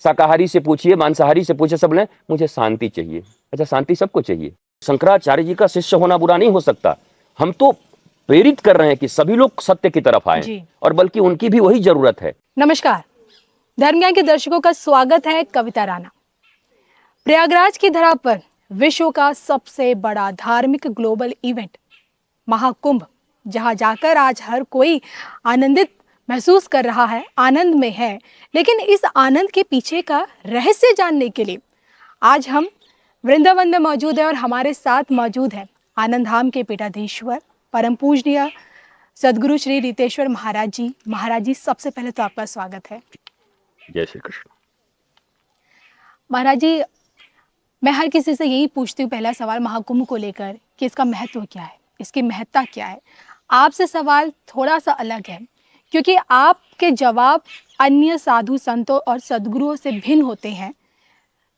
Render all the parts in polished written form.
शाकाहारी से पूछिए, मांसाहारी से पूछिए, सब ने मुझे शांति चाहिए। अच्छा, शांति सबको चाहिए। शंकराचार्य जी का शिष्य होना बुरा नहीं हो सकता। हम तो प्रेरित कर रहे हैं कि सभी लोग सत्य की तरफ आए, और बल्कि उनकी भी वही जरूरत है। नमस्कार, धर्म ज्ञान के दर्शकों का स्वागत है। कविता राणा। प्रयागराज की धरा पर विश्व का सबसे बड़ा धार्मिक ग्लोबल इवेंट महाकुंभ, जहां जाकर आज हर कोई आनंदित महसूस कर रहा है, आनंद में है। लेकिन इस आनंद के पीछे का रहस्य जानने के लिए आज हम वृंदावन में मौजूद है और हमारे साथ मौजूद है आनंद धाम के पीठाधीश्वर परम पूजनीय सदगुरु श्री रितेश्वर महाराज जी। महाराज जी, सबसे पहले तो आपका स्वागत है। जय श्री कृष्ण। महाराज जी, मैं हर किसी से यही पूछती हूँ, पहला सवाल महाकुंभ को लेकर कि इसका महत्व क्या है, इसकी महत्ता क्या है। आपसे सवाल थोड़ा सा अलग है, क्योंकि आपके जवाब अन्य साधु संतों और सदगुरुओं से भिन्न होते हैं।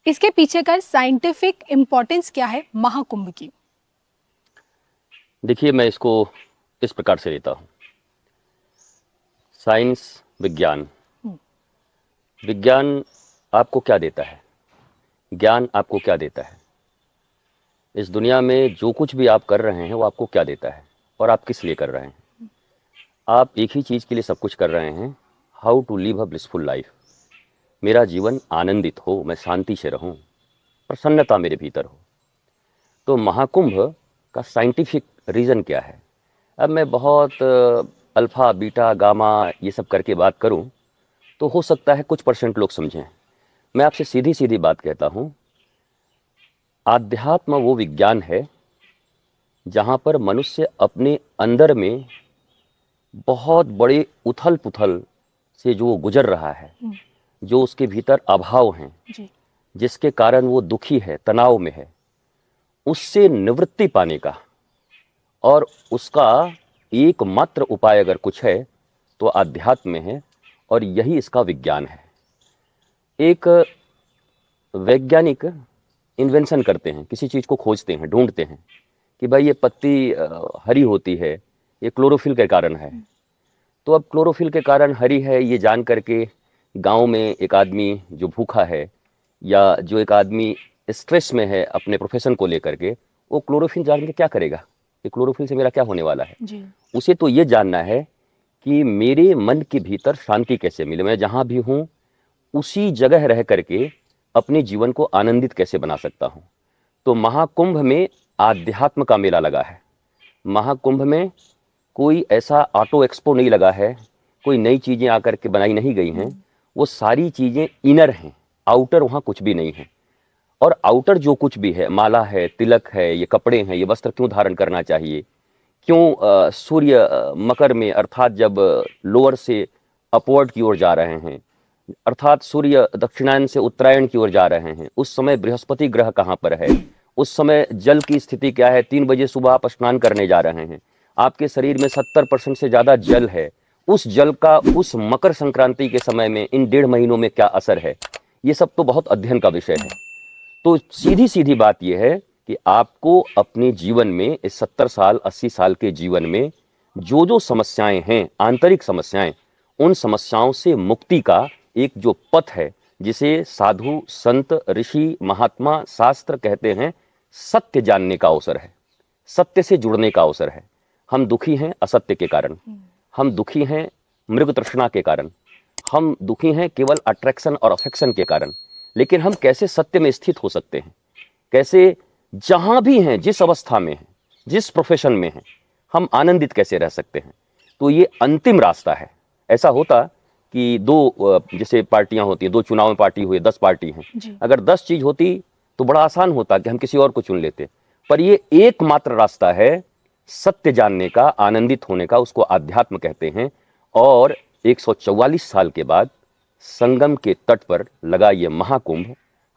इसके पीछे का साइंटिफिक इम्पोर्टेंस क्या है महाकुंभ की? देखिए, मैं इसको इस प्रकार से लेता हूँ। साइंस, विज्ञान। विज्ञान आपको क्या देता है, ज्ञान आपको क्या देता है, इस दुनिया में जो कुछ भी आप कर रहे हैं वो आपको क्या देता है और आप किस लिए कर रहे हैं। आप एक ही चीज़ के लिए सब कुछ कर रहे हैं, how to live a blissful life. मेरा जीवन आनंदित हो, मैं शांति से रहूं, प्रसन्नता मेरे भीतर हो। तो महाकुंभ का साइंटिफिक रीज़न क्या है? अब मैं बहुत अल्फ़ा बीटा गामा ये सब करके बात करूं तो हो सकता है कुछ % लोग समझें। मैं आपसे सीधी सीधी बात कहता हूं, आध्यात्म वो विज्ञान है जहां पर मनुष्य अपने अंदर में बहुत बड़े उथल पुथल से जो गुजर रहा है, जो उसके भीतर अभाव हैं, जिसके कारण वो दुखी है, तनाव में है, उससे निवृत्ति पाने का और उसका एकमात्र उपाय अगर कुछ है तो आध्यात्म में है, और यही इसका विज्ञान है। एक वैज्ञानिक इन्वेंशन करते हैं, किसी चीज़ को खोजते हैं, ढूंढते हैं कि भाई ये पत्ती हरी होती है, ये क्लोरोफिल के कारण है। तो अब क्लोरोफिल के कारण हरी है ये जान करके गांव में एक आदमी जो भूखा है या जो एक आदमी स्ट्रेस में है अपने प्रोफेशन को लेकर के, वो क्लोरोफिल जान के क्या करेगा, ये क्लोरोफिल से मेरा क्या होने वाला है जी। उसे तो ये जानना है कि मेरे मन के भीतर शांति कैसे मिले, मैं जहाँ भी हूँ उसी जगह रह करके अपने जीवन को आनंदित कैसे बना सकता हूँ। तो महाकुंभ में आध्यात्म का मेला लगा है। महाकुंभ में कोई ऐसा ऑटो एक्सपो नहीं लगा है, कोई नई चीज़ें आकर के बनाई नहीं गई हैं। वो सारी चीज़ें इनर हैं, आउटर वहाँ कुछ भी नहीं है। और आउटर जो कुछ भी है, माला है, तिलक है, ये कपड़े हैं, ये वस्त्र क्यों धारण करना चाहिए, क्यों सूर्य मकर में अर्थात जब लोअर से अपवर्ड की ओर जा रहे हैं, अर्थात सूर्य दक्षिणायन से उत्तरायण की ओर जा रहे हैं, उस समय बृहस्पति ग्रह कहाँ पर है, उस समय जल की स्थिति क्या है, 3 बजे सुबह आप स्नान करने जा रहे हैं, आपके शरीर में 70% से ज़्यादा जल है, उस जल का उस मकर संक्रांति के समय में इन 1.5 महीनों में क्या असर है, ये सब तो बहुत अध्ययन का विषय है। तो सीधी सीधी बात यह है कि आपको अपने जीवन में, इस 70 साल 80 साल के जीवन में जो जो समस्याएं हैं, आंतरिक समस्याएं, उन समस्याओं से मुक्ति का एक जो पथ है, जिसे साधु संत ऋषि महात्मा शास्त्र कहते हैं, सत्य जानने का अवसर है, सत्य से जुड़ने का अवसर है। हम दुखी हैं असत्य के कारण, हम दुखी हैं मृग तृष्णा के कारण, हम दुखी हैं केवल अट्रैक्शन और अफेक्शन के कारण। लेकिन हम कैसे सत्य में स्थित हो सकते हैं, कैसे जहां भी हैं, जिस अवस्था में हैं, जिस प्रोफेशन में हैं, हम आनंदित कैसे रह सकते हैं। तो ये अंतिम रास्ता है। ऐसा होता कि दो जैसे पार्टियां होती हैं, दो चुनाव में पार्टी हुई, 10 पार्टी हैं, अगर 10 चीज होती तो बड़ा आसान होता कि हम किसी और को चुन लेते। पर ये एकमात्र रास्ता है सत्य जानने का, आनंदित होने का, उसको आध्यात्म कहते हैं। और 144 साल के बाद संगम के तट पर लगा ये महाकुंभ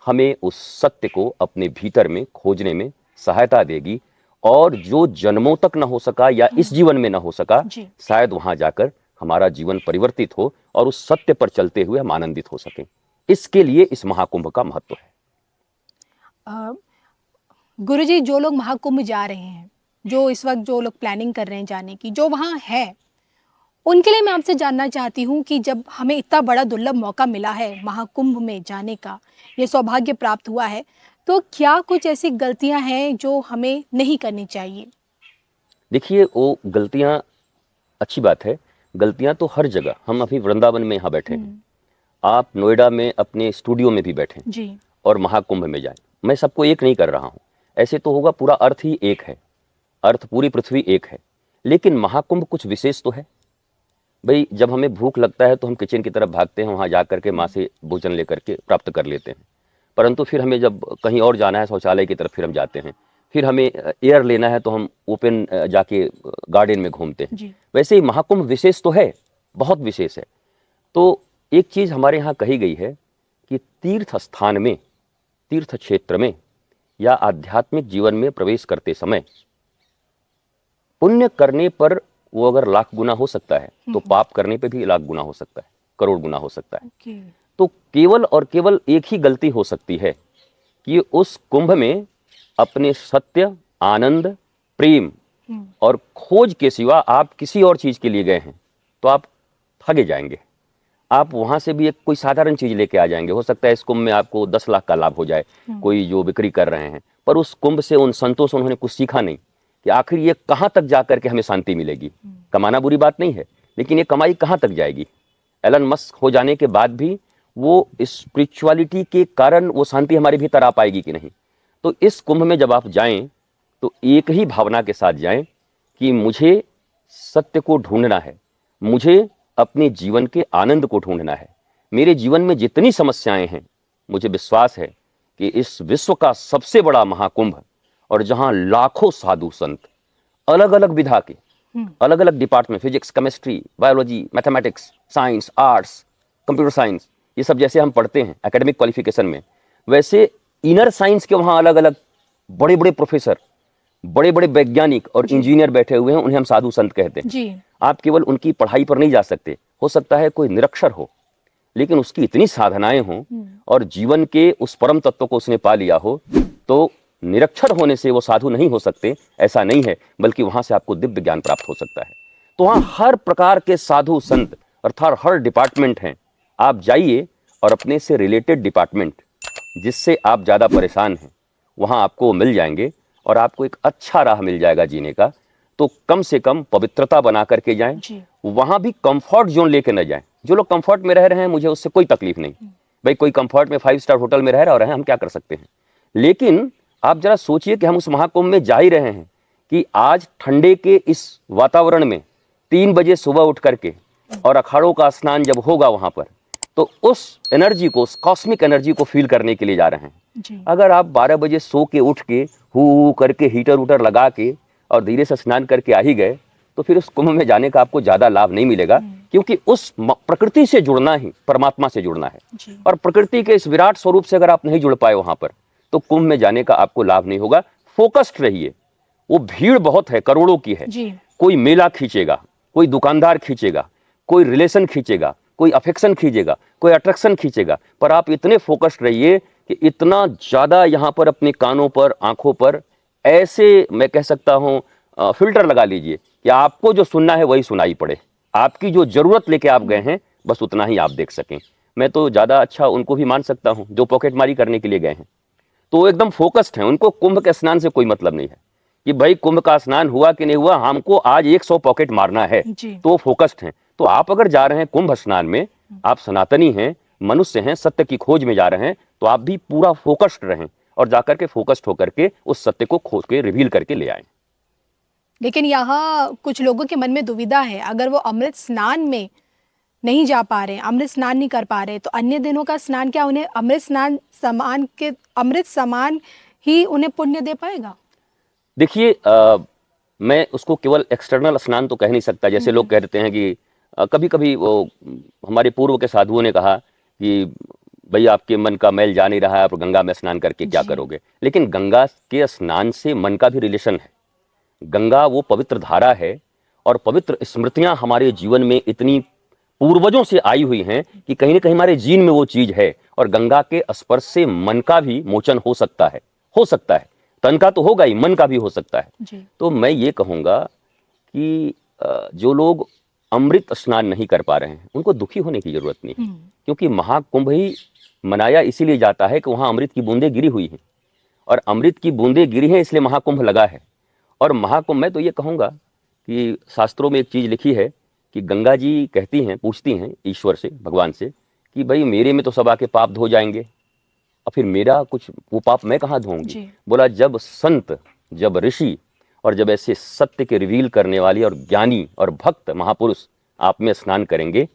हमें उस सत्य को अपने भीतर में खोजने में सहायता देगी, और जो जन्मों तक न हो सका या इस जीवन में न हो सका, शायद वहां जाकर हमारा जीवन परिवर्तित हो और उस सत्य पर चलते हुए हम आनंदित हो सकें। इसके लिए इस महाकुंभ का महत्व है। गुरुजी, जो लोग महाकुंभ जा रहे हैं, जो इस वक्त जो लोग प्लानिंग कर रहे हैं जाने की, जो वहाँ है, उनके लिए मैं आपसे जानना चाहती हूँ कि जब हमें इतना बड़ा दुर्लभ मौका मिला है महाकुंभ में जाने का, ये सौभाग्य प्राप्त हुआ है, तो क्या कुछ ऐसी गलतियां हैं जो हमें नहीं करनी चाहिए? देखिए, वो गलतियाँ अच्छी बात है। गलतियाँ तो हर जगह, हम अभी वृंदावन में यहाँ बैठे हैं, आप नोएडा में अपने स्टूडियो में भी बैठे हैं जी। और महाकुंभ में जाएं। मैं सबको एक नहीं कर रहा हूँ, ऐसे तो होगा, पूरा अर्थ ही एक है, अर्थ पूरी पृथ्वी एक है, लेकिन महाकुंभ कुछ विशेष तो है। भाई, जब हमें भूख लगता है तो हम किचन की तरफ भागते हैं, वहाँ जा करके माँ से भोजन लेकर के प्राप्त कर लेते हैं, परंतु फिर हमें जब कहीं और जाना है, शौचालय की तरफ, फिर हम जाते हैं। फिर हमें एयर लेना है तो हम ओपन जाके गार्डन में घूमते हैं। जी। वैसे ही महाकुंभ विशेष तो है, बहुत विशेष है। तो एक चीज़ हमारे यहाँ कही गई है कि तीर्थ स्थान में, तीर्थ क्षेत्र में या आध्यात्मिक जीवन में प्रवेश करते समय पुण्य करने पर वो अगर लाख गुना हो सकता है, तो पाप करने पे भी लाख गुना हो सकता है, करोड़ गुना हो सकता है। ओके। तो केवल और केवल एक ही गलती हो सकती है कि उस कुंभ में अपने सत्य, आनंद, प्रेम और खोज के सिवा आप किसी और चीज के लिए गए हैं तो आप ठगे जाएंगे। आप वहां से भी एक कोई साधारण चीज लेके आ जाएंगे। हो सकता है इस कुंभ में आपको 10 लाख का लाभ हो जाए, कोई जो बिक्री कर रहे हैं, पर उस कुंभ से उन संतों से उन्होंने कुछ सीखा नहीं कि आखिर ये कहाँ तक जा करके हमें शांति मिलेगी। कमाना बुरी बात नहीं है, लेकिन ये कमाई कहाँ तक जाएगी। एलन मस्क हो जाने के बाद भी वो स्पिरिचुअलिटी के कारण वो शांति हमारे भीतर आ पाएगी कि नहीं। तो इस कुंभ में जब आप जाएं तो एक ही भावना के साथ जाएं कि मुझे सत्य को ढूंढना है, मुझे अपने जीवन के आनंद को ढूंढना है। मेरे जीवन में जितनी समस्याएं हैं, मुझे विश्वास है कि इस विश्व का सबसे बड़ा महाकुंभ, और जहां लाखों साधु संत अलग अलग विधा के, अलग अलग department, physics, chemistry, biology, mathematics, science, arts, computer science, ये सब जैसे हम पढ़ते हैं एकेडमिक क्वालिफिकेशन में, वैसे इनर साइंस के वहाँ अलग अलग बड़े बड़े प्रोफेसर, बड़े बड़े वैज्ञानिक और इंजीनियर बैठे हुए हैं, उन्हें हम साधु संत कहते हैं। जी। आप केवल उनकी पढ़ाई पर नहीं जा सकते। हो सकता है कोई निरक्षर हो, लेकिन उसकी इतनी साधनाएं हों और जीवन के उस परम तत्व को उसने पा लिया हो, तो निरक्षर होने से वो साधु नहीं हो सकते, ऐसा नहीं है, बल्कि वहां से आपको दिव्य ज्ञान प्राप्त हो सकता है। तो वहाँ हर प्रकार के साधु संत अर्थात हर डिपार्टमेंट हैं। आप जाइए और अपने से रिलेटेड डिपार्टमेंट जिससे आप ज़्यादा परेशान हैं, वहाँ आपको मिल जाएंगे और आपको एक अच्छा राह मिल जाएगा जीने का। तो कम से कम पवित्रता बना करके जाएं, वहाँ भी कंफर्ट जोन लेके न जाएं। जो लोग कंफर्ट में रह रहे हैं, मुझे उससे कोई तकलीफ नहीं। भाई, कोई कंफर्ट में 5 स्टार होटल में रह रहा है, हम क्या कर सकते हैं। लेकिन आप जरा सोचिए कि हम उस महाकुंभ में जा ही रहे हैं कि आज ठंडे के इस वातावरण में 3 बजे सुबह उठ करके और अखाड़ों का स्नान जब होगा वहाँ पर, तो उस एनर्जी को, उस कॉस्मिक एनर्जी को फील करने के लिए जा रहे हैं। अगर आप 12 बजे सो के उठ के हु करके हीटर उटर लगा के और धीरे से स्नान करके आ ही गए, तो फिर उस कुंभ में जाने का आपको ज़्यादा लाभ नहीं मिलेगा, क्योंकि उस प्रकृति से जुड़ना ही परमात्मा से जुड़ना है। और प्रकृति के इस विराट स्वरूप से अगर आप नहीं जुड़ पाए वहाँ पर, तो कुंभ में जाने का आपको लाभ नहीं होगा। फोकस्ड रहिए। वो भीड़ बहुत है, करोड़ों की है। कोई मेला खींचेगा, कोई दुकानदार खींचेगा, कोई रिलेशन खींचेगा, कोई अफेक्शन खींचेगा, कोई अट्रैक्शन खींचेगा, पर आप इतने फोकस्ड रहिए कि इतना ज़्यादा यहाँ पर अपने कानों पर, आंखों पर ऐसे, मैं कह सकता हूँ, फिल्टर लगा लीजिए कि आपको जो सुनना है वही सुनाई पड़े। आपकी जो ज़रूरत लेके आप गए हैं, बस उतना ही आप देख सकें। मैं तो ज़्यादा अच्छा उनको भी मान सकता हूँ जो पॉकेटमारी करने के लिए गए हैं, तो वो एकदम फोकस्ड हैं। उनको कुंभ के स्नान से कोई मतलब नहीं है कि भाई कुंभ का स्नान हुआ कि नहीं हुआ, हमको आज 100 पॉकेट मारना है, तो वो फोकस्ड हैं। तो आप अगर जा रहे हैं कुंभ स्नान में, आप सनातनी हैं, मनुष्य हैं, सत्य की खोज में जा रहे हैं, तो आप भी पूरा फोकस्ड रहें और जाकर के फोकस्ड होकर के उस सत्य को खोज के रिवील करके ले आए। लेकिन यहाँ कुछ लोगों के मन में दुविधा है, अगर वो अमृत स्नान में नहीं जा पा रहे, अमृत स्नान नहीं कर पा रहे, तो अन्य दिनों का स्नान क्या उन्हें अमृत समान ही उन्हें पुण्य दे पाएगा? देखिए, मैं उसको केवल एक्सटर्नल स्नान तो कह नहीं सकता। जैसे लोग कहते हैं कि कभी कभी वो हमारे पूर्व के साधुओं ने कहा कि भाई आपके मन का मैल जा नहीं रहा है, आप गंगा में स्नान करके क्या करोगे। लेकिन गंगा के स्नान से मन का भी रिलेशन है। गंगा वो पवित्र धारा है और पवित्र स्मृतियां हमारे जीवन में इतनी पूर्वजों से आई हुई हैं कि कहीं ना कहीं हमारे जीन में वो चीज है। और गंगा के स्पर्श से मन का भी मोचन हो सकता है, तन का तो होगा ही, मन का भी हो सकता है। तो मैं ये कहूँगा कि जो लोग अमृत स्नान नहीं कर पा रहे हैं, उनको दुखी होने की जरूरत नहीं है, क्योंकि महाकुंभ ही मनाया इसीलिए जाता है कि वहां अमृत की बूंदें गिरी हुई हैं, और अमृत की बूंदें गिरी हैं इसलिए महाकुंभ लगा है। और महाकुंभ, मैं तो ये कहूँगा कि शास्त्रों में एक चीज़ लिखी है कि गंगा जी कहती हैं, पूछती हैं ईश्वर से, भगवान से, कि भाई मेरे में तो सब आके पाप धो जाएंगे, और फिर मेरा कुछ वो पाप मैं कहाँ धोऊंगी। बोला जब संत, जब ऋषि और जब ऐसे सत्य के रिवील करने वाली और ज्ञानी और भक्त महापुरुष आप में स्नान करेंगे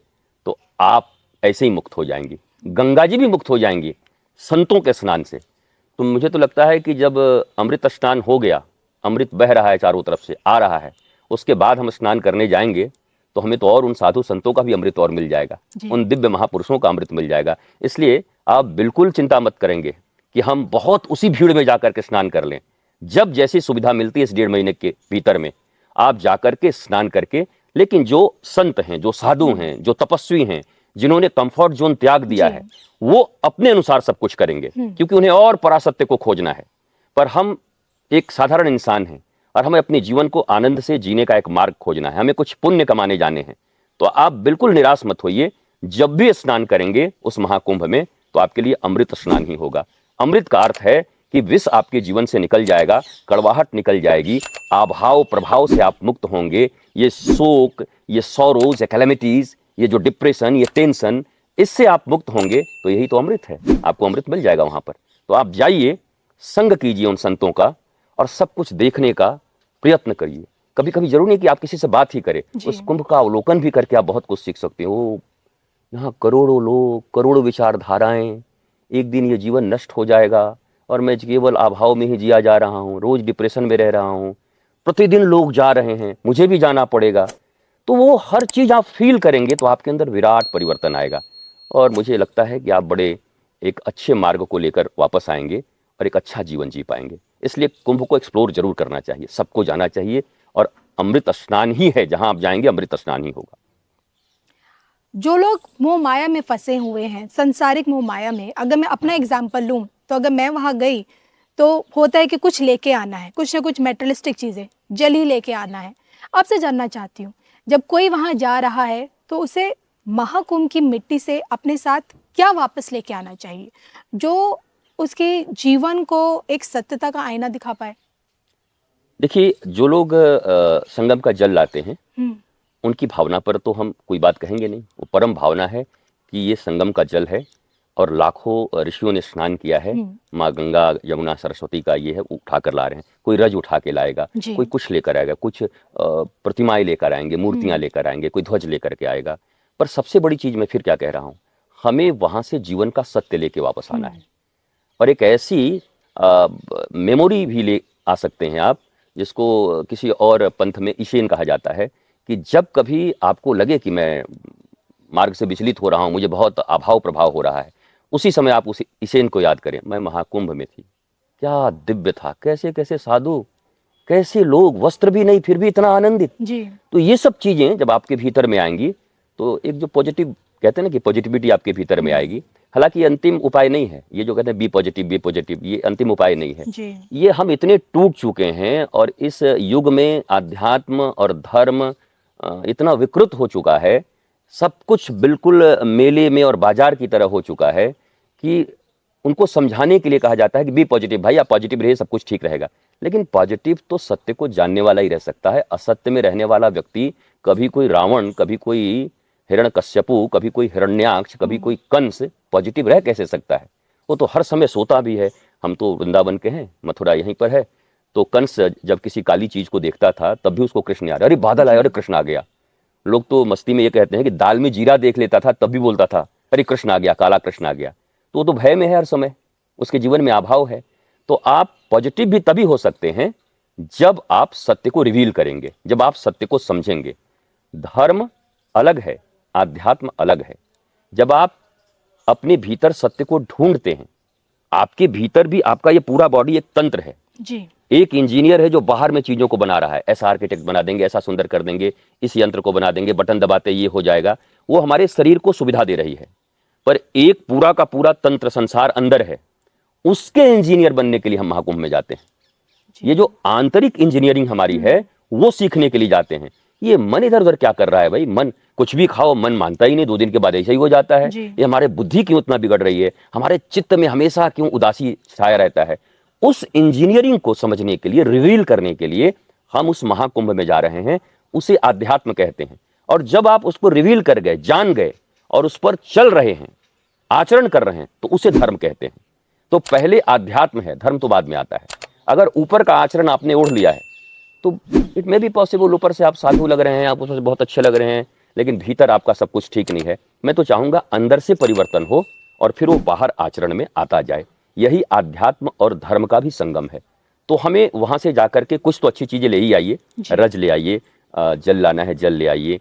तो आप ऐसे ही मुक्त हो जाएंगी। गंगा जी भी मुक्त हो जाएंगी संतों के स्नान से। तो मुझे तो लगता है कि जब अमृत स्नान हो गया, अमृत बह रहा है चारों तरफ से आ रहा है, उसके बाद हम स्नान करने जाएंगे तो हमें तो और उन साधु संतों का भी अमृत और मिल जाएगा, उन दिव्य महापुरुषों का अमृत मिल जाएगा। इसलिए आप बिल्कुल चिंता मत करेंगे कि हम बहुत उसी भीड़ में जाकर के स्नान कर लें। जब जैसी सुविधा मिलती है इस 1.5 महीने के भीतर में आप जाकर के स्नान करके, लेकिन जो संत हैं, जो साधु हैं, जो तपस्वी हैं, जिन्होंने कंफर्ट जोन त्याग दिया है, वो अपने अनुसार सब कुछ करेंगे, क्योंकि उन्हें और परासत्य को खोजना है। पर हम एक साधारण इंसान हैं और हमें अपने जीवन को आनंद से जीने का एक मार्ग खोजना है, हमें कुछ पुण्य कमाने जाने हैं। तो आप बिल्कुल निराश मत होइए, जब भी स्नान करेंगे उस महाकुंभ में तो आपके लिए अमृत स्नान ही होगा। अमृत का अर्थ है कि विष आपके जीवन से निकल जाएगा, कड़वाहट निकल जाएगी, आभाव प्रभाव से आप मुक्त होंगे। ये शोक, ये सॉरोज, ये कैलेमिटीज, ये जो डिप्रेशन, ये टेंशन, इससे आप मुक्त होंगे। तो यही तो अमृत है, आपको अमृत मिल जाएगा वहां पर। तो आप जाइए, संग कीजिए उन संतों का और सब कुछ देखने का प्रयत्न करिए। कभी कभी जरूर नहीं कि आप किसी से बात ही करें, उस कुंभ का अवलोकन भी करके आप बहुत कुछ सीख सकते हो। यहाँ करोड़ों लोग, करोड़ों विचारधाराएं, एक दिन ये जीवन नष्ट हो जाएगा और मैं केवल अभाव में ही जिया जा रहा हूँ, रोज डिप्रेशन में रह रहा हूँ, प्रतिदिन लोग जा रहे हैं, मुझे भी जाना पड़ेगा। तो वो हर चीज आप फील करेंगे तो आपके अंदर विराट परिवर्तन आएगा और मुझे लगता है कि आप बड़े एक अच्छे मार्ग को लेकर वापस आएंगे और एक अच्छा जीवन जी पाएंगे। इसलिए कुंभ को एक्सप्लोर जरूर करना चाहिए, सबको जाना चाहिए और अमृत स्नान ही है, जहां आप जाएंगे अमृत स्नान ही होगा। जो लोग मोह माया में फंसे हुए हैं, संसारिक मोह माया में, अगर मैं अपना एग्जाम्पल लूं तो अगर मैं वहां गई तो होता है कि कुछ लेके आना है, कुछ ना कुछ मेटेरियलिस्टिक चीजें, जल ही लेके आना है। आपसे जानना चाहती हूँ, जब कोई वहां जा रहा है तो उसे महाकुंभ की मिट्टी से अपने साथ क्या वापस लेके आना चाहिए जो उसके जीवन को एक सत्यता का आईना दिखा पाए? देखिए, जो लोग संगम का जल लाते हैं उनकी भावना पर तो हम कोई बात कहेंगे नहीं। वो परम भावना है कि ये संगम का जल है और लाखों ऋषियों ने स्नान किया है, माँ गंगा, यमुना, सरस्वती का ये है, उठा कर ला रहे हैं। कोई रज उठा के लाएगा, कोई कुछ लेकर आएगा, कुछ प्रतिमाएं लेकर आएंगे, मूर्तियां लेकर आएंगे, कोई ध्वज लेकर के आएगा। पर सबसे बड़ी चीज मैं फिर क्या कह रहा हूँ, हमें वहां से जीवन का सत्य लेके वापस आना है और एक ऐसी मेमोरी भी ले आ सकते हैं आप, जिसको किसी और पंथ में ईशेन कहा जाता है, कि जब कभी आपको लगे कि मैं मार्ग से विचलित हो रहा हूँ, मुझे बहुत अभाव प्रभाव हो रहा है, उसी समय आप उस ईशेन को याद करें, मैं महाकुंभ में थी, क्या दिव्य था, कैसे कैसे साधु, कैसे लोग, वस्त्र भी नहीं फिर भी इतना आनंदित जी। तो ये सब चीजें जब आपके भीतर में आएंगी तो एक जो पॉजिटिव कहते हैं ना कि पॉजिटिविटी आपके भीतर में आएगी। हालांकि ये अंतिम उपाय नहीं है, ये जो कहते हैं बी पॉजिटिव, ये अंतिम उपाय नहीं है जी। ये हम इतने टूट चुके हैं और इस युग में अध्यात्म और धर्म इतना विकृत हो चुका है, सब कुछ बिल्कुल मेले में और बाजार की तरह हो चुका है कि उनको समझाने के लिए कहा जाता है कि बी पॉजिटिव, भाई आप पॉजिटिव रहिए, सब कुछ ठीक रहेगा। लेकिन पॉजिटिव तो सत्य को जानने वाला ही रह सकता है। असत्य में रहने वाला व्यक्ति, कभी कोई रावण, कभी कोई हिरण्यकश्यपु, कभी कोई हिरण्याक्ष, कभी कोई कंस, पॉजिटिव रह कैसे सकता है? वो तो हर समय सोता भी है। हम तो वृंदावन के हैं, मथुरा यहीं पर है, तो कंस जब किसी काली चीज को देखता था तब भी उसको कृष्ण याद, अरे बादल आया, अरे कृष्ण आ गया। लोग तो मस्ती में ये कहते हैं कि दाल में जीरा देख लेता था तब भी बोलता था अरे कृष्ण आ गया, काला कृष्ण आ गया। तो वो तो भय में है हर समय, उसके जीवन में अभाव है। तो आप पॉजिटिव भी तभी हो सकते हैं जब आप सत्य को रिवील करेंगे, जब आप सत्य को समझेंगे। धर्म अलग है, आध्यात्म अलग है। जब आप अपने भीतर सत्य को ढूंढते हैं, आपके भीतर भी आपका ये पूरा बॉडी एक तंत्र है जी। एक इंजीनियर है जो बाहर में चीजों को बना रहा है, ऐसा आर्किटेक्ट बना देंगे, ऐसा सुंदर कर देंगे, इस यंत्र को बना देंगे, बटन दबाते ये हो जाएगा। वो हमारे शरीर को सुविधा दे रही है, पर एक पूरा का पूरा तंत्र संसार अंदर है। उसके इंजीनियर बनने के लिए हम महाकुंभ में जाते हैं। ये जो आंतरिक इंजीनियरिंग हमारी है वो सीखने के लिए जाते हैं। ये मन इधर उधर क्या कर रहा है भाई? मन कुछ भी खाओ, मन मानता ही नहीं, 2 दिन के बाद ऐसा ही हो जाता है। जी। ये हमारे बुद्धि क्यों इतना बिगड़ रही है? हमारे चित्त में हमेशा क्यों उदासी छाया रहता है? उस इंजीनियरिंग को समझने के लिए, रिवील करने के लिए हम उस महाकुंभ में जा रहे हैं। उसे आध्यात्म कहते हैं। और जब आप उसको रिवील कर गए, जान गए और उस पर चल रहे हैं, आचरण कर रहे हैं, तो उसे धर्म कहते हैं। तो पहले आध्यात्म है, धर्म तो बाद में आता है। अगर ऊपर का आचरण आपने ओढ़ लिया है तो इट मे बी पॉसिबल, ऊपर से आप साधु लग रहे हैं, आप उसमें बहुत अच्छे लग रहे हैं, लेकिन भीतर आपका सब कुछ ठीक नहीं है। मैं तो चाहूंगा अंदर से परिवर्तन हो और फिर वो बाहर आचरण में आता जाए। यही आध्यात्म और धर्म का भी संगम है। तो हमें वहां से जाकर के कुछ तो अच्छी चीजें ले ही आइए। रज ले आइए, जल लाना है जल ले आइए,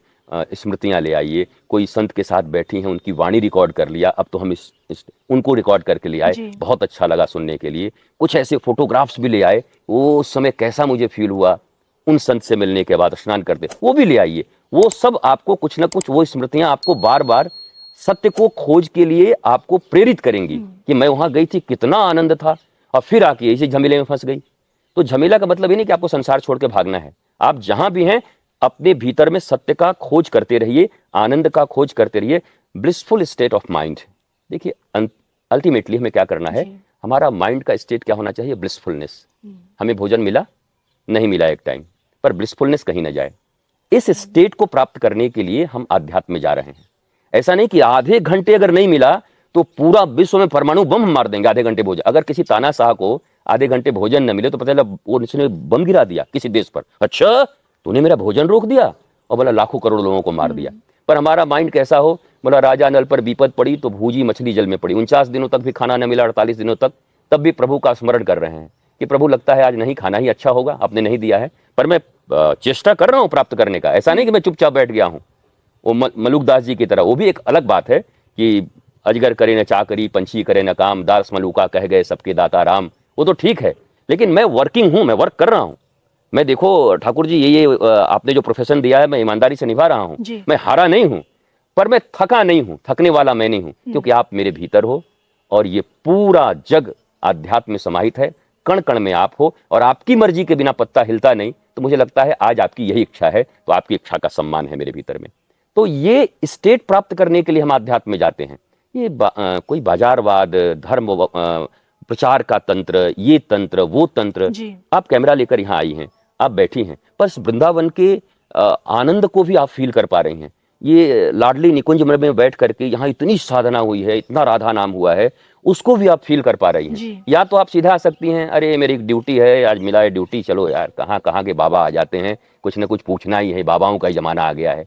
स्मृतियां ले आइए। कोई संत के साथ बैठी हैं, उनकी वाणी रिकॉर्ड कर लिया, अब तो हम उनको रिकॉर्ड करके ले आए, बहुत अच्छा लगा सुनने के लिए। कुछ ऐसे फोटोग्राफ्स भी ले आए, वो उस समय कैसा मुझे फील हुआ उन संत से मिलने के बाद स्नान करते, वो भी ले आइए। वो सब आपको कुछ ना कुछ, वो स्मृतियां आपको बार बार सत्य को खोज के लिए आपको प्रेरित करेंगी कि मैं वहां गई थी, कितना आनंद था, और फिर आके इसी झमेले में फंस गई। तो झमेला का मतलब ये नहीं कि आपको संसार छोड़ के भागना है। आप जहां भी हैं अपने भीतर में सत्य का खोज करते रहिए, आनंद का खोज करते रहिए, ब्लिसफुल स्टेट ऑफ माइंड। देखिए अल्टीमेटली हमें क्या करना है, हमारा माइंड का स्टेट क्या होना चाहिए? ब्लिसफुलनेस। हमें भोजन मिला, नहीं मिला एक टाइम, पर ब्लिसफुलनेस कहीं ना जाए। इस स्टेट को प्राप्त करने के लिए हम आध्यात्म में जा रहे हैं। ऐसा नहीं कि आधे घंटे अगर नहीं मिला तो पूरा विश्व में परमाणु बम मार देंगे आधे घंटे भोजन। अगर किसी तानाशाह को आधे घंटे भोजन न मिले तो पता चला वो उसने बम गिरा दिया किसी देश पर, अच्छा तूने मेरा भोजन रोक दिया, और बोला लाखों करोड़ों लोगों को मार दिया। पर हमारा माइंड कैसा हो, बोला राजा नल पर विपद पड़ी तो भूजी मछली जल में पड़ी। 49 दिनों तक भी खाना न मिला, 48 दिनों तक, तब भी प्रभु का स्मरण कर रहे हैं कि प्रभु लगता है आज नहीं खाना ही अच्छा होगा, आपने नहीं दिया है, पर मैं चेष्टा कर रहा हूं प्राप्त करने का। ऐसा नहीं कि मैं चुपचाप बैठ गया हूं, वो मलुकदास जी की तरह। वो भी एक अलग बात है कि अजगर करे न चाकरी, पंछी करे न काम, दास मलुका कह गए सबके दाता राम। वो तो ठीक है, लेकिन मैं वर्किंग हूं, मैं वर्क कर रहा हूं। मैं देखो ठाकुर जी, ये आपने जो प्रोफेशन दिया है मैं ईमानदारी से निभा रहा हूं। मैं हारा नहीं हूं, पर मैं थका नहीं हूं, थकने वाला मैं नहीं हूं, क्योंकि आप मेरे भीतर हो और ये पूरा जग आध्यात्म में समाहित है, कण कण में आप हो, और आपकी मर्जी के बिना पत्ता हिलता नहीं। तो मुझे लगता है आज आपकी यही इच्छा है, तो आपकी इच्छा का सम्मान है मेरे भीतर में। तो ये स्टेट प्राप्त करने के लिए हम आध्यात्म में जाते हैं। ये कोई बाजारवाद, धर्म प्रचार का तंत्र, ये तंत्र वो तंत्र। आप कैमरा लेकर यहाँ आई हैं, आप बैठी हैं, पर वृंदावन के आनंद को भी आप फील कर पा रही हैं। ये लाडली निकुंज में बैठ करके यहाँ इतनी साधना हुई है, इतना राधा नाम हुआ है, उसको भी आप फील कर पा रही हैं। या तो आप सीधा आ सकती हैं, अरे मेरी ड्यूटी है, आज मिला है ड्यूटी, चलो यार कहाँ कहाँ के बाबा आ जाते हैं, कुछ ना कुछ पूछना ही है, बाबाओं का ही जमाना आ गया है,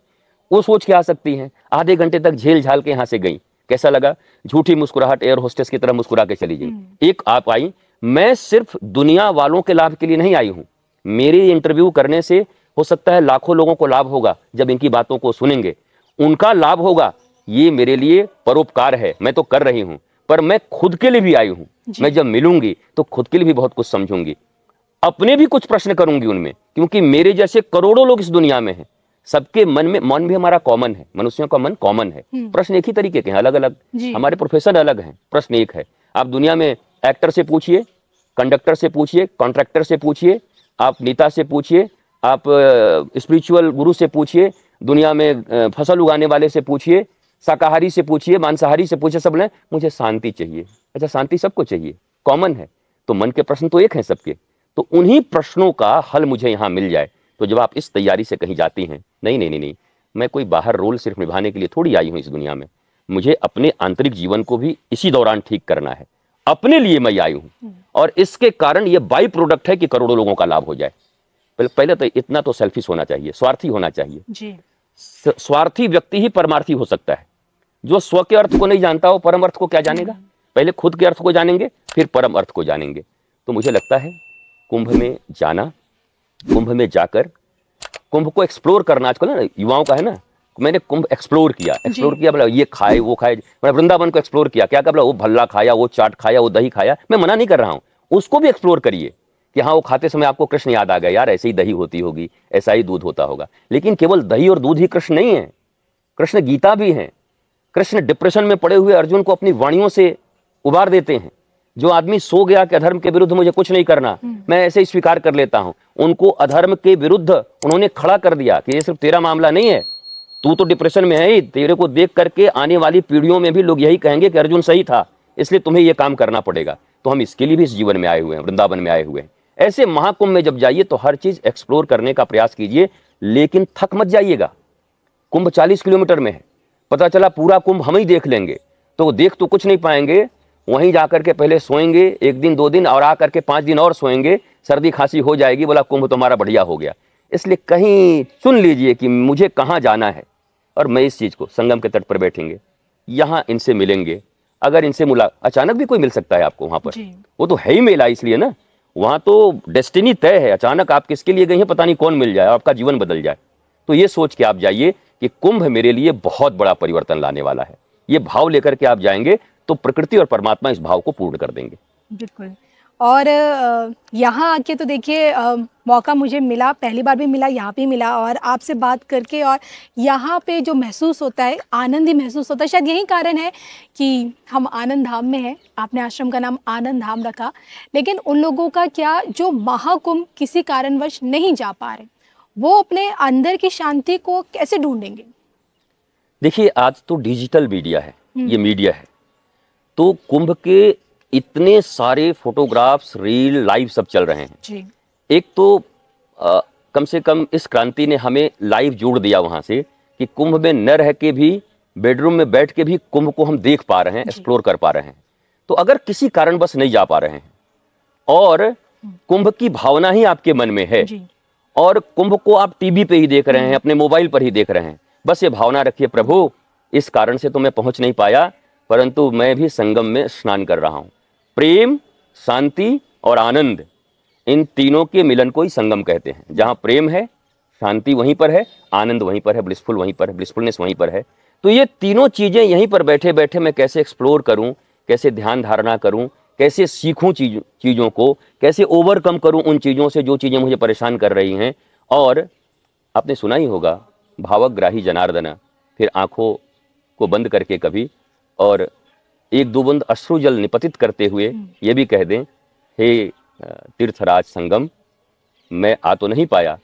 वो सोच के आ सकती हैं। आधे घंटे तक झेल झाल के यहाँ से गई, कैसा लगा? झूठी मुस्कुराहट, एयर होस्टेस की तरह मुस्कुरा के चली गई। एक आप आई, मैं सिर्फ दुनिया वालों के लाभ के लिए नहीं आई हूं। मेरे इंटरव्यू करने से हो सकता है लाखों लोगों को लाभ होगा, जब इनकी बातों को सुनेंगे उनका लाभ होगा। ये मेरे लिए परोपकार है, मैं तो कर रही हूं, पर मैं खुद के लिए भी आई हूं। मैं जब मिलूंगी तो खुद के लिए भी बहुत कुछ समझूंगी, अपने भी कुछ प्रश्न करूंगी उनमें, क्योंकि मेरे जैसे करोड़ों लोग इस दुनिया में हैं। सबके मन में, मन भी हमारा कॉमन है, मनुष्यों का मन कॉमन है, प्रश्न एक ही तरीके के हैं, अलग अलग। हमारे प्रोफेशन अलग हैं, प्रश्न एक है। आप दुनिया में एक्टर से पूछिए, कंडक्टर से पूछिए, कॉन्ट्रैक्टर से पूछिए, आप नेता से पूछिए, आप स्पिरिचुअल गुरु से पूछिए, दुनिया में फसल उगाने वाले से पूछिए, शाकाहारी से पूछिए, मांसाहारी से पूछिए, सब ने मुझे शांति चाहिए। अच्छा, शांति सबको चाहिए, कॉमन है, तो मन के प्रश्न तो एक हैं सबके। तो उन्हीं प्रश्नों का हल मुझे यहाँ मिल जाए। तो जब आप इस तैयारी से कहीं जाती हैं, नहीं नहीं नहीं नहीं, मैं कोई बाहर रोल सिर्फ निभाने के लिए थोड़ी आई हूँ इस दुनिया में, मुझे अपने आंतरिक जीवन को भी इसी दौरान ठीक करना है, अपने लिए मैं आई हूँ। और इसके कारण ये बाई प्रोडक्ट है कि करोड़ों लोगों का लाभ हो जाए। पहले तो इतना तो सेल्फिश होना चाहिए, स्वार्थी होना चाहिए जी। स्वार्थी व्यक्ति ही परमार्थी हो सकता है। जो स्व के अर्थ को नहीं जानता वो परम अर्थ को क्या जानेगा? पहले खुद के अर्थ को जानेंगे, फिर परम अर्थ को जानेंगे। तो मुझे लगता है कुंभ में जाना, कुंभ में जाकर कुंभ को एक्सप्लोर करना आजकल ना युवाओं का है ना। मैंने कुंभ एक्सप्लोर किया, बोला ये खाए वो खाए। मैंने वृंदावन को एक्सप्लोर किया, क्या बोला वो भल्ला खाया, वो चाट खाया, वो दही खाया। मैं मना नहीं कर रहा हूँ, उसको भी एक्सप्लोर करिए कि हाँ वो खाते समय आपको कृष्ण याद आ गया, यार ऐसे ही दही होती होगी, ऐसा ही दूध होता होगा। लेकिन केवल दही और दूध ही कृष्ण नहीं है, कृष्ण गीता भी है। कृष्ण डिप्रेशन में पड़े हुए अर्जुन को अपनी वाणियों से उबार देते हैं। जो आदमी सो गया कि अधर्म के विरुद्ध मुझे कुछ नहीं करना, मैं ऐसे ही स्वीकार कर लेता हूं, उनको अधर्म के विरुद्ध उन्होंने खड़ा कर दिया कि ये सिर्फ तेरा मामला नहीं है, तू तो डिप्रेशन में है ही, तेरे को देख करके आने वाली पीढ़ियों में भी लोग यही कहेंगे कि अर्जुन सही था, इसलिए तुम्हें ये काम करना पड़ेगा। तो हम इसके लिए भी इस जीवन में आए हुए हैं, वृंदावन में आए हुए हैं। ऐसे महाकुंभ में जब जाइए तो हर चीज एक्सप्लोर करने का प्रयास कीजिए, लेकिन थक मत जाइएगा। कुंभ 40 किलोमीटर में है, पता चला पूरा कुंभ हम ही देख लेंगे तो देख तो कुछ नहीं पाएंगे, वहीं जाकर के पहले सोएंगे 1 दिन 2 दिन और आकर के 5 दिन और सोएंगे, सर्दी खांसी हो जाएगी, बोला कुंभ तुम्हारा बढ़िया हो गया। इसलिए कहीं चुन लीजिए कि मुझे कहाँ जाना है, और मैं इस चीज को संगम के तट पर बैठेंगे, यहाँ इनसे मिलेंगे। अगर इनसे अचानक भी कोई मिल सकता है आपको वहां पर, वो तो है ही मेला, इसलिए ना, वहां तो डेस्टिनी तय है, अचानक आप किसके लिए गए हैं पता नहीं, कौन मिल जाए, आपका जीवन बदल जाए। तो ये सोच के आप जाइए कि कुंभ मेरे लिए बहुत बड़ा परिवर्तन लाने वाला है। ये भाव लेकर के आप जाएंगे तो प्रकृति और परमात्मा इस भाव को पूर्ण कर देंगे। बिल्कुल। और यहाँ आके तो देखिए मौका मुझे मिला, पहली बार भी मिला, यहाँ भी मिला, और आपसे बात करके, और यहाँ पे जो महसूस होता है, आनंद ही महसूस होता है। शायद यही कारण है कि हम आनंद धाम में हैं। आपने आश्रम का नाम आनंद धाम रखा, लेकिन उन लोगों का क्या जो महाकुंभ किसी कारणवश नहीं जा पा रहे, वो अपने अंदर की शांति को कैसे ढूंढेंगे? देखिए, आज तो डिजिटल मीडिया है, ये मीडिया है, तो कुंभ के इतने सारे फोटोग्राफ्स, रील, लाइव सब चल रहे हैं जी। एक तो कम से कम इस क्रांति ने हमें लाइव जोड़ दिया वहां से कि कुंभ में न रह के भी, बेडरूम में बैठ के भी कुंभ को हम देख पा रहे हैं, एक्सप्लोर कर पा रहे हैं। तो अगर किसी कारणवश नहीं जा पा रहे हैं और कुंभ की भावना ही आपके मन में है जी। और कुंभ को आप टीवी पे ही देख रहे हैं, अपने मोबाइल पर ही देख रहे हैं, बस ये भावना रखिए, प्रभु इस कारण से तो मैं पहुंच नहीं पाया, परंतु मैं भी संगम में स्नान कर रहा हूं। प्रेम, शांति और आनंद, इन तीनों के मिलन को ही संगम कहते हैं। जहां प्रेम है, शांति वहीं पर है, आनंद वहीं पर है, ब्लिसफुल वहीं पर है, ब्लिसफुलनेस वहीं पर है। तो ये तीनों चीजें यहीं पर बैठे बैठे मैं कैसे एक्सप्लोर करूं, कैसे ध्यान धारणा करूं, कैसे सीखूं चीजों को, कैसे ओवरकम करूं उन चीजों से जो चीजें मुझे परेशान कर रही हैं। और आपने सुना ही होगा, भावग्राही जनार्दन, फिर आंखों को बंद करके कभी और 1-2 बूंद अश्रु जल निपतित करते हुए ये भी कह दें, हे तीर्थराज संगम, मैं आ तो नहीं पाया,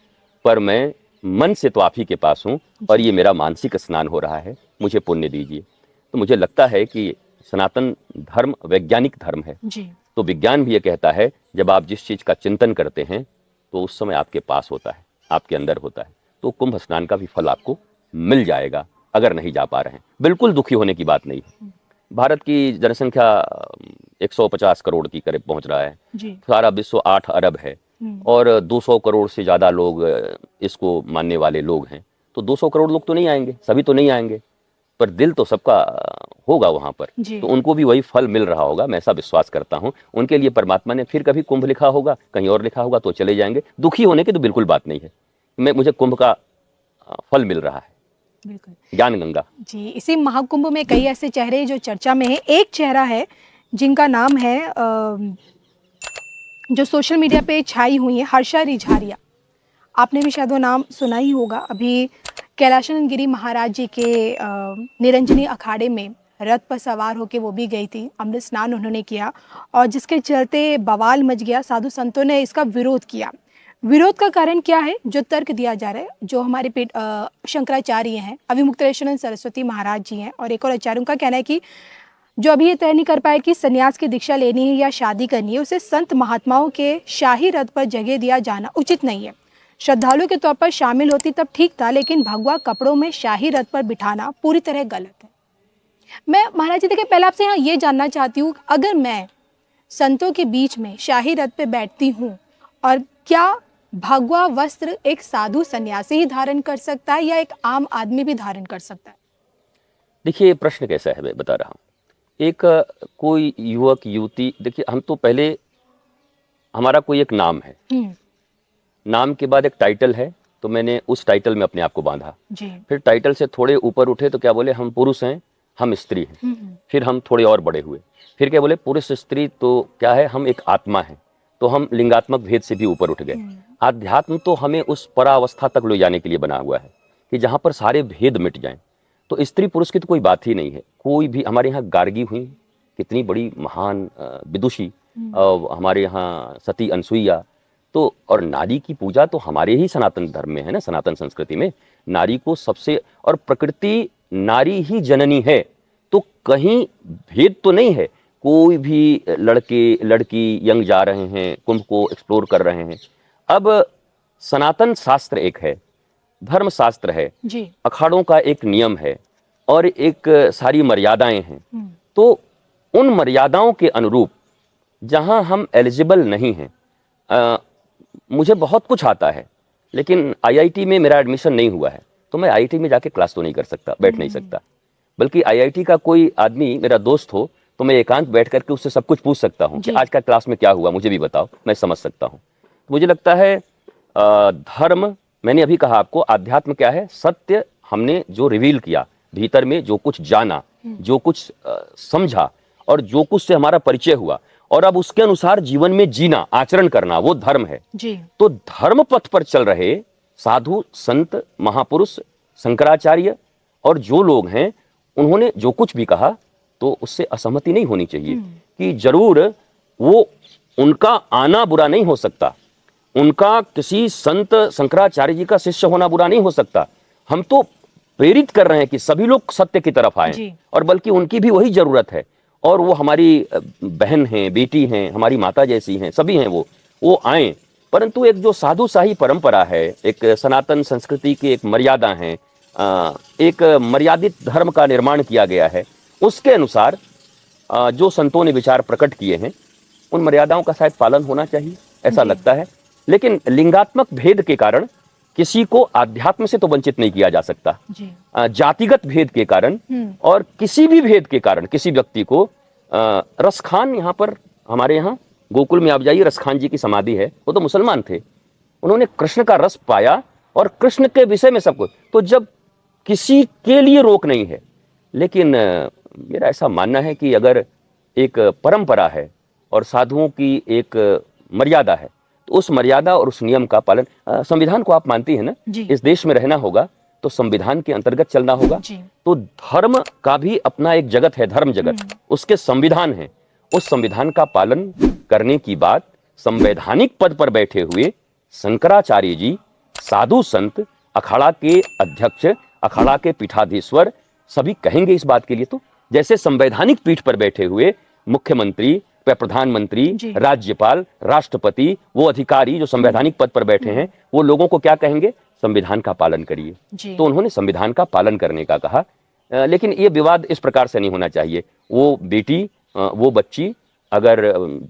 पर मैं मन से तो आप ही के पास हूँ और ये मेरा मानसिक स्नान हो रहा है, मुझे पुण्य दीजिए। तो मुझे लगता है कि सनातन धर्म वैज्ञानिक धर्म है जी। तो विज्ञान भी ये कहता है, जब आप जिस चीज का चिंतन करते हैं तो उस समय आपके पास होता है, आपके अंदर होता है। तो कुंभ स्नान का भी फल आपको मिल जाएगा अगर नहीं जा पा रहे हैं। बिल्कुल दुखी होने की बात नहीं है। भारत की जनसंख्या 150 करोड़ की करीब पहुंच रहा है, सारा विश्व 8 अरब है और 200 करोड़ से ज्यादा लोग इसको मानने वाले लोग हैं। तो 200 करोड़ लोग तो नहीं आएंगे, सभी तो नहीं आएंगे, पर दिल तो सबका होगा वहां पर, तो उनको भी वही फल मिल रहा होगा, मैं ऐसा विश्वास करता हूं। उनके लिए परमात्मा ने फिर कभी कुंभ लिखा होगा, कहीं और लिखा होगा, तो चले जाएंगे। दुखी होने की तो बिल्कुल बात नहीं है। मुझे कुंभ का फल मिल रहा है, बिल्कुल। ज्ञान गंगा जी। इसी महाकुंभ में कई ऐसे चेहरे जो चर्चा में है। एक चेहरा है जिनका नाम है जो सोशल मीडिया पे छाई हुई है, हर्षा रिझारिया। आपने भी शायद वो नाम सुना ही होगा। अभी कैलाशानंद गिरी महाराज जी के निरंजनी अखाड़े में रथ पर सवार होकर वो भी गई थी, अमृत स्नान उन्होंने किया, और जिसके चलते बवाल मच गया। साधु संतों ने इसका विरोध किया। विरोध का कारण क्या है? जो तर्क दिया जा रहा है, जो हमारे शंकराचार्य हैं, अभिमुक्तेश्वरानंद सरस्वती महाराज जी हैं और एक और आचार्यों का कहना है कि जो अभी ये तय नहीं कर पाए कि सन्यास की दीक्षा लेनी है या शादी करनी है, उसे संत महात्माओं के शाही रथ पर जगह दिया जाना उचित नहीं है। श्रद्धालु के तौर पर शामिल होती तब ठीक था, लेकिन भगवा कपड़ों में शाही रथ पर बिठाना पूरी तरह गलत है। मैं महाराज जी देखिए, पहले आपसे यहाँ ये जानना चाहती हूँ, अगर मैं संतों के बीच में शाही रथ पे बैठती हूँ, और क्या भगवा वस्त्र एक साधु सन्यासी ही धारण कर सकता है या एक आम आदमी भी धारण कर सकता है? देखिए, प्रश्न कैसा है मैं बता रहा हूँ। एक कोई युवक युवती, देखिए हम तो पहले हमारा कोई एक नाम है, नाम के बाद एक टाइटल है, तो मैंने उस टाइटल में अपने आप को बांधा जी। फिर टाइटल से थोड़े ऊपर उठे तो क्या बोले, हम पुरुष हैं, हम स्त्री हैं। फिर हम थोड़े और बड़े हुए, फिर क्या बोले, पुरुष स्त्री तो क्या है, हम एक आत्मा है, तो हम लिंगात्मक भेद से भी ऊपर उठ गए। आध्यात्म तो हमें उस परावस्था तक ले जाने के लिए बना हुआ है कि जहां पर सारे भेद मिट जाएं। तो स्त्री पुरुष की तो कोई बात ही नहीं है। कोई भी, हमारे यहाँ गार्गी हुई कितनी बड़ी महान विदुषी, हमारे यहाँ सती अनसुईया। तो और नारी की पूजा तो हमारे ही सनातन धर्म में है ना, सनातन संस्कृति में नारी को सबसे, और प्रकृति नारी ही जननी है, तो कहीं भेद तो नहीं है। कोई भी लड़के लड़की यंग जा रहे हैं, कुंभ को एक्सप्लोर कर रहे हैं। अब सनातन शास्त्र एक है, धर्म शास्त्र है जी। अखाड़ों का एक नियम है और एक सारी मर्यादाएं हैं। तो उन मर्यादाओं के अनुरूप जहां हम एलिजिबल नहीं हैं, मुझे बहुत कुछ आता है लेकिन आईआईटी में मेरा एडमिशन नहीं हुआ है, तो मैं आईआईटी में जाके क्लास तो नहीं कर सकता, बैठ नहीं सकता। बल्कि आईआईटी का कोई आदमी मेरा दोस्त हो तो मैं एकांत बैठ करके उससे सब कुछ पूछ सकता हूँ कि आज का क्लास में क्या हुआ, मुझे भी बताओ, मैं समझ सकता हूँ। मुझे लगता है धर्म, मैंने अभी कहा आपको, अध्यात्म क्या है? सत्य हमने जो रिवील किया, भीतर में जो कुछ जाना, जो कुछ समझा और जो कुछ से हमारा परिचय हुआ, और अब उसके अनुसार जीवन में जीना, आचरण करना, वो धर्म है जी। तो धर्म पथ पर चल रहे साधु संत महापुरुष शंकराचार्य और जो लोग हैं, उन्होंने जो कुछ भी कहा तो उससे असहमति नहीं होनी चाहिए कि जरूर वो, उनका आना बुरा नहीं हो सकता, उनका किसी संत शंकराचार्य जी का शिष्य होना बुरा नहीं हो सकता। हम तो प्रेरित कर रहे हैं कि सभी लोग सत्य की तरफ आए, और बल्कि उनकी भी वही जरूरत है। और वो हमारी बहन हैं, बेटी हैं, हमारी माता जैसी हैं, सभी हैं, वो आए। परंतु एक जो साधुशाही परंपरा है, एक सनातन संस्कृति की एक मर्यादा है, एक मर्यादित धर्म का निर्माण किया गया है, उसके अनुसार जो संतों ने विचार प्रकट किए हैं, उन मर्यादाओं का शायद पालन होना चाहिए, ऐसा लगता है। लेकिन लिंगात्मक भेद के कारण किसी को आध्यात्म से तो वंचित नहीं किया जा सकता। जातिगत भेद के कारण और किसी भी भेद के कारण किसी व्यक्ति को, रसखान यहाँ पर, हमारे यहाँ गोकुल में आप जाइए, रसखान जी की समाधि है, वो तो मुसलमान थे, उन्होंने कृष्ण का रस पाया और कृष्ण के विषय में सब कुछ। तो जब किसी के लिए रोक नहीं है, लेकिन मेरा ऐसा मानना है कि अगर एक परंपरा है और साधुओं की एक मर्यादा है, तो उस मर्यादा और उस नियम का पालन, संविधान को आप मानती है ना, इस देश में रहना होगा तो संविधान के अंतर्गत चलना होगा। तो धर्म का भी अपना एक जगत है, धर्म जगत, उसके संविधान है। उस संविधान का पालन करने की बात संवैधानिक पद पर बैठे हुए शंकराचार्य जी, साधु संत, अखाड़ा के अध्यक्ष, अखाड़ा के पीठाधीश्वर सभी कहेंगे इस बात के लिए। तो जैसे संवैधानिक पीठ पर बैठे हुए मुख्यमंत्री, प्रधानमंत्री, राज्यपाल, राष्ट्रपति, वो अधिकारी जो संवैधानिक पद पर बैठे हैं, वो लोगों को क्या कहेंगे? संविधान का पालन करिए। तो उन्होंने संविधान का पालन करने का कहा। लेकिन ये विवाद इस प्रकार से नहीं होना चाहिए। वो बेटी, वो बच्ची अगर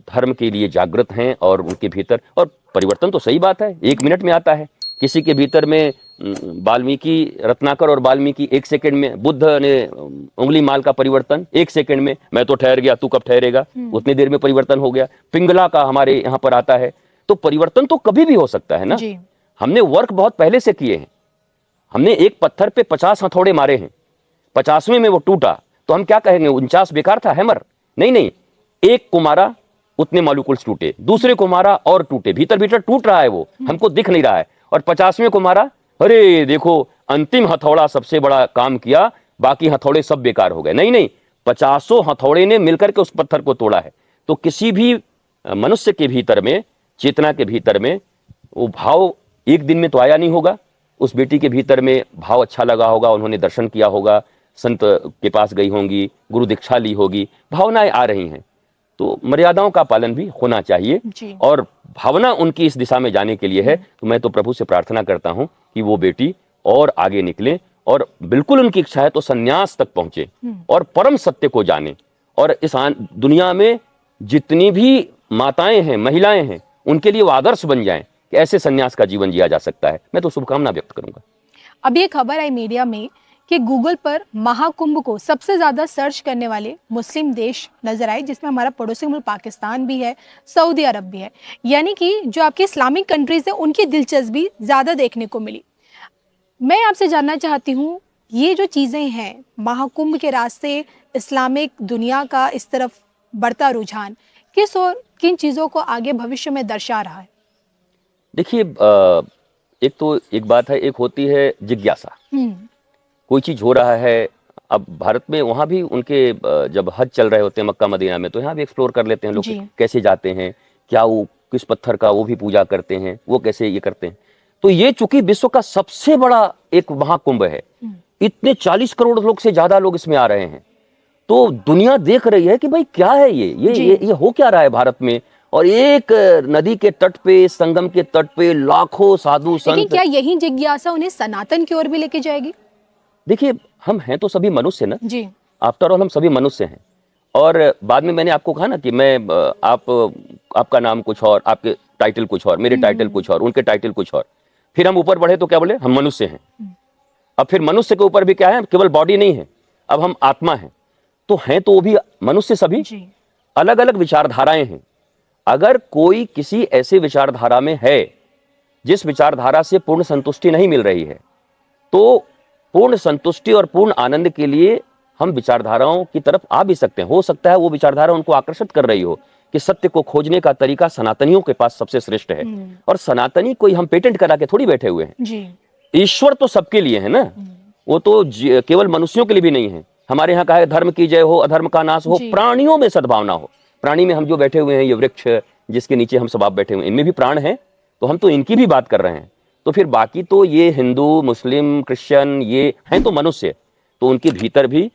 धर्म के लिए जागृत हैं और उनके भीतर, और परिवर्तन तो सही बात है, 1 मिनट में आता है। किसी के भीतर में वाल्मीकि, रत्नाकर और वाल्मीकि 1 सेकंड में, बुद्ध ने उंगली माल का परिवर्तन 1 सेकंड में, मैं तो ठहर गया, तू कब ठहरेगा, उतनी देर में परिवर्तन हो गया। पिंगला का हमारे यहाँ पर आता है। तो परिवर्तन तो कभी भी हो सकता है ना। हमने वर्क बहुत पहले से किए हैं। हमने एक पत्थर पे 50 हथौड़े मारे हैं, 50वें में वो टूटा, तो हम क्या कहेंगे 49 बेकार था, हैमर? नहीं, एक को मारा, उतने मॉलिक्यूल्स टूटे, दूसरे को मारा और टूटे, भीतर भीतर टूट रहा है, वो हमको दिख नहीं रहा है। और 50वें को मारा, अरे देखो अंतिम हथौड़ा सबसे बड़ा काम किया, बाकी हथौड़े सब बेकार हो गए। नहीं, 50 हथौड़े ने मिलकर के उस पत्थर को तोड़ा है। तो किसी भी मनुष्य के भीतर में, चेतना के भीतर में वो भाव एक दिन में तो आया नहीं होगा। उस बेटी के भीतर में भाव अच्छा लगा होगा, उन्होंने दर्शन किया होगा, संत के पास गई होंगी, गुरु दीक्षा ली होगी, भावनाएं आ रही हैं। तो मर्यादाओं का पालन भी होना चाहिए। और भावना उनकी इस दिशा में जाने के लिए है, तो मैं तो प्रभु से प्रार्थना करता हूं कि वो बेटी और आगे निकले, और बिल्कुल उनकी इच्छा है तो संन्यास तक पहुंचे और परम सत्य को जाने। और इस दुनिया में जितनी भी माताएं हैं, महिलाएं हैं, उनके लिए वो आदर्श बन जाएं कि ऐसे संन्यास का जीवन जिया जा सकता है। मैं तो शुभकामना व्यक्त करूंगा। अभी एक खबर आई मीडिया में कि गूगल पर महाकुंभ को सबसे ज्यादा सर्च करने वाले मुस्लिम देश नजर आए, जिसमें हमारा पड़ोसी मुल्क पाकिस्तान भी है, सऊदी अरब भी है। यानी कि जो आपकी इस्लामिक कंट्रीज है, उनकी दिलचस्पी ज्यादा देखने को मिली। मैं आपसे जानना चाहती हूँ, ये जो चीजें हैं, महाकुंभ के रास्ते इस्लामिक दुनिया का इस तरफ बढ़ता रुझान किस और किन चीजों को आगे भविष्य में दर्शा रहा है? देखिए, एक तो एक बात है, एक होती है जिज्ञासा। कोई चीज हो रहा है, अब भारत में वहाँ भी उनके जब हज चल रहे होते हैं मक्का मदीना में, तो यहाँ भी एक्सप्लोर कर लेते हैं लोग जी। कैसे जाते हैं, क्या वो किस पत्थर का वो भी पूजा करते हैं, वो कैसे ये करते हैं। तो ये चूंकि विश्व का सबसे बड़ा एक महाकुंभ है, इतने 40 करोड़ लोग से ज्यादा लोग इसमें आ रहे हैं, तो दुनिया देख रही है कि भाई क्या है जी। ये हो क्या रहा है भारत में। और एक नदी के तट पे, संगम के तट पे लाखों साधु लेकिन संत। क्या यही जिज्ञासा उन्हें सनातन की ओर भी लेके जाएगी? देखिए, हम हैं तो सभी मनुष्य ना, जी। आफ्टर ऑल हम सभी मनुष्य हैं। और बाद में मैंने आपको कहा ना कि मैं आपका नाम कुछ और, आपके टाइटल कुछ और, मेरे टाइटल कुछ और, उनके टाइटल कुछ और, फिर हम ऊपर बढ़े तो क्या बोले, हम मनुष्य हैं। अब फिर मनुष्य के ऊपर भी क्या है, केवल बॉडी नहीं है, अब हम आत्मा हैं। तो हैं तो वो भी मनुष्य सभी, जी। अलग अलग विचारधाराएं हैं। अगर कोई किसी ऐसे विचारधारा में है जिस विचारधारा से पूर्ण संतुष्टि नहीं मिल रही है, तो पूर्ण संतुष्टि और पूर्ण आनंद के लिए हम विचारधाराओं की तरफ आ भी सकते हैं। हो सकता है वो विचारधारा उनको आकर्षित कर रही हो कि सत्य को खोजने का तरीका सनातनियों के पास सबसे श्रेष्ठ है। और सनातनी कोई हम पेटेंट करा के थोड़ी बैठे हुए हैं। जी। ईश्वर तो सबके लिए है ना, वो तो केवल मनुष्यों के लिए भी नहीं है। हमारे यहाँ कहा है धर्म की जय हो, अधर्म का नाश हो, जी। प्राणियों में सद्भावना हो। प्राणी में हम जो बैठे हुए हैं, ये वृक्ष जिसके नीचे हम सब आप बैठे हुए हैं, इनमें भी प्राण है, तो हम तो इनकी भी बात कर रहे हैं। तो फिर बाकी तो ये हिंदू, मुस्लिम, क्रिश्चियन, ये हैं तो मनुष्य, तो उनके भीतर भी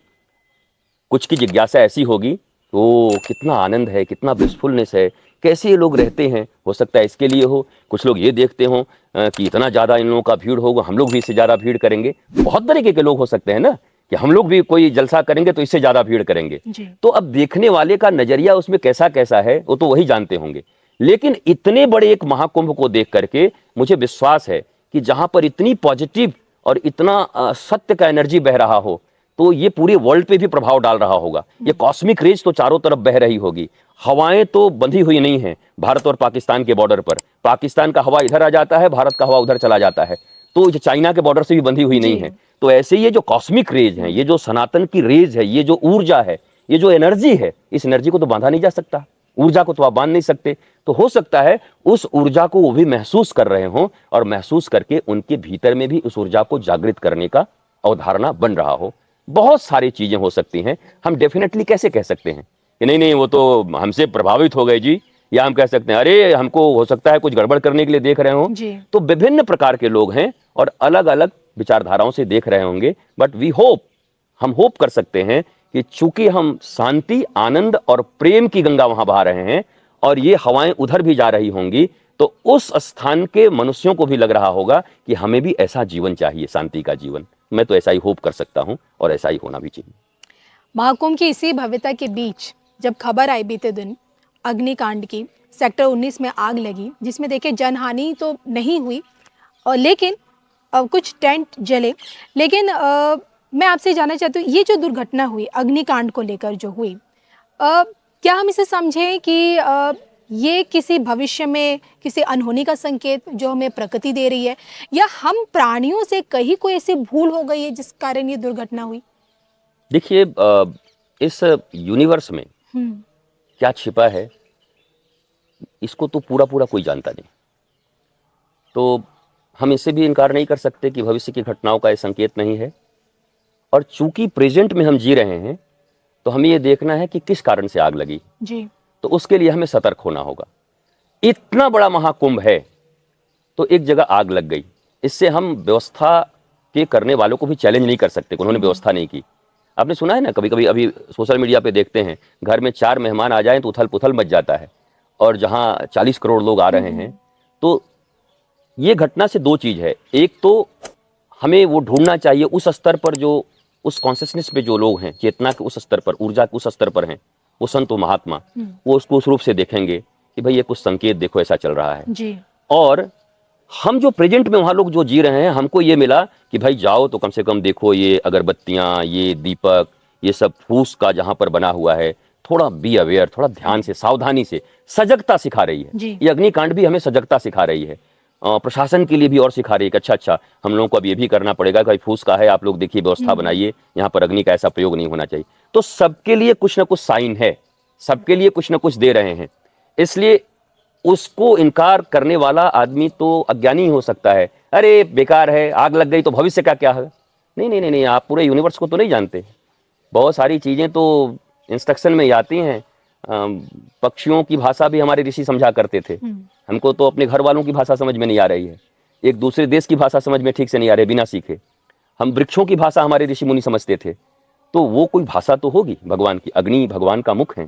कुछ की जिज्ञासा ऐसी होगी, तो कितना आनंद है, कितना ब्लिसफुलनेस है, कैसे ये लोग रहते हैं। हो सकता है इसके लिए हो। कुछ लोग ये देखते हो कि इतना ज़्यादा इन लोगों का भीड़ होगा, हम लोग भी इससे ज़्यादा भीड़ करेंगे। बहुत तरीके के लोग हो सकते हैं ना, कि हम लोग भी कोई जलसा करेंगे तो इससे ज़्यादा भीड़ करेंगे। जी। तो अब देखने वाले का नज़रिया उसमें कैसा कैसा है, वो तो वही जानते होंगे। लेकिन इतने बड़े एक महाकुंभ को देख करके मुझे विश्वास है कि जहाँ पर इतनी पॉजिटिव और इतना सत्य का एनर्जी बह रहा हो, तो ये पूरे वर्ल्ड पे भी प्रभाव डाल रहा होगा। ये कॉस्मिक रेज तो चारों तरफ बह रही होगी। हवाएं तो बंधी हुई नहीं हैं भारत और पाकिस्तान के बॉर्डर पर। पाकिस्तान का हवा इधर आ जाता है, भारत का हवा उधर चला जाता है, तो ये चाइना के बॉर्डर से भी बंधी हुई नहीं है। तो ऐसे ये जो कॉस्मिक रेज हैं, ये जो सनातन की रेज है, ये जो ऊर्जा है, ये जो एनर्जी है, इस एनर्जी को तो बांधा नहीं जा सकता। ऊर्जा को तो आप बांध नहीं सकते। तो हो सकता है उस ऊर्जा को वो भी महसूस कर रहे हों, और महसूस करके उनके भीतर में भी उस ऊर्जा को जागृत करने का अवधारणा बन रहा हो। बहुत सारी चीजें हो सकती हैं। हम डेफिनेटली कैसे कह सकते हैं कि नहीं नहीं वो तो हमसे प्रभावित हो गए जी, या हम कह सकते हैं अरे हमको हो सकता है कुछ गड़बड़ करने के लिए देख रहे हो। जी। तो विभिन्न प्रकार के लोग हैं और अलग अलग विचारधाराओं से देख रहे होंगे। बट वी होप, हम होप कर सकते हैं कि चूंकि हम शांति, आनंद और प्रेम की गंगा वहां बहा रहे हैं, और ये हवाएं उधर भी जा रही होंगी, तो उस स्थान के मनुष्यों को भी लग रहा होगा कि हमें भी ऐसा जीवन चाहिए, शांति का जीवन। मैं तो ऐसा ही होप कर सकता हूं, और ऐसा ही होना भी चाहिए। महाकुंभ की इसी भव्यता के बीच जब खबर आई बीते दिन अग्निकांड की, सेक्टर 19 में आग लगी, जिसमें देखिए जनहानि तो नहीं हुई, और लेकिन कुछ टेंट जले। लेकिन मैं आपसे जानना चाहती हूँ, ये जो दुर्घटना हुई अग्निकांड को लेकर जो हुई, क्या हम इसे समझें कि ये किसी भविष्य में किसी अनहोनी का संकेत जो हमें प्रकृति दे रही है, या हम प्राणियों से कहीं कोई ऐसी भूल हो गई है जिस कारण ये दुर्घटना हुई? देखिए, इस यूनिवर्स में क्या छिपा है, इसको तो पूरा पूरा कोई जानता नहीं। तो हम इससे भी इनकार नहीं कर सकते कि भविष्य की घटनाओं का ये संकेत नहीं है। और चूंकि प्रेजेंट में हम जी रहे हैं, तो हमें ये देखना है कि किस कारण से आग लगी जी। तो उसके लिए हमें सतर्क होना होगा। इतना बड़ा महाकुंभ है, तो एक जगह आग लग गई, इससे हम व्यवस्था के करने वालों को भी चैलेंज नहीं कर सकते कि उन्होंने व्यवस्था नहीं की। आपने सुना है ना, कभी कभी अभी सोशल मीडिया पे देखते हैं, घर में 4 मेहमान आ जाएं तो उथल पुथल मच जाता है, और जहां 40 करोड़ लोग आ रहे हैं। तो ये घटना से दो चीज है। एक तो हमें वो ढूंढना चाहिए उस स्तर पर, जो उस कॉन्शियसनेस पे जो लोग हैं, चेतना के उस स्तर पर, ऊर्जा के उस स्तर पर हैं, वो संत व महात्मा, वो उसको उस रूप से देखेंगे कि भाई ये कुछ संकेत देखो ऐसा चल रहा है। जी। और हम जो प्रेजेंट में वहां लोग जो जी रहे हैं, हमको ये मिला कि भाई जाओ तो कम से कम देखो ये अगरबत्तियां, ये दीपक, ये सब फूस का जहां पर बना हुआ है, थोड़ा बी अवेयर, थोड़ा ध्यान से, सावधानी से, सजगता सिखा रही है। जी। ये अग्निकांड भी हमें सजगता सिखा रही है, प्रशासन के लिए भी और सिखा रही है कि अच्छा हम लोगों को अब ये भी करना पड़ेगा कि भाई फूस का है, आप लोग देखिए व्यवस्था बनाइए, यहाँ पर अग्नि का ऐसा प्रयोग नहीं होना चाहिए। तो सबके लिए कुछ ना कुछ साइन है, सबके लिए कुछ ना कुछ दे रहे हैं। इसलिए उसको इनकार करने वाला आदमी तो अज्ञानी ही हो सकता है। अरे बेकार है, आग लग गई तो भविष्य का क्या है। नहीं नहीं नहीं नहीं, आप पूरे यूनिवर्स को तो नहीं जानते। बहुत सारी चीज़ें तो इंस्ट्रक्शन में ही आती हैं। पक्षियों की भाषा भी हमारे ऋषि समझा करते थे। हमको तो अपने घर वालों की भाषा समझ में नहीं आ रही है, एक दूसरे देश की भाषा समझ में ठीक से नहीं आ रही बिना सीखे। हम वृक्षों की भाषा हमारे ऋषि मुनि समझते थे, तो वो कोई भाषा तो होगी भगवान की। अग्नि भगवान का मुख है,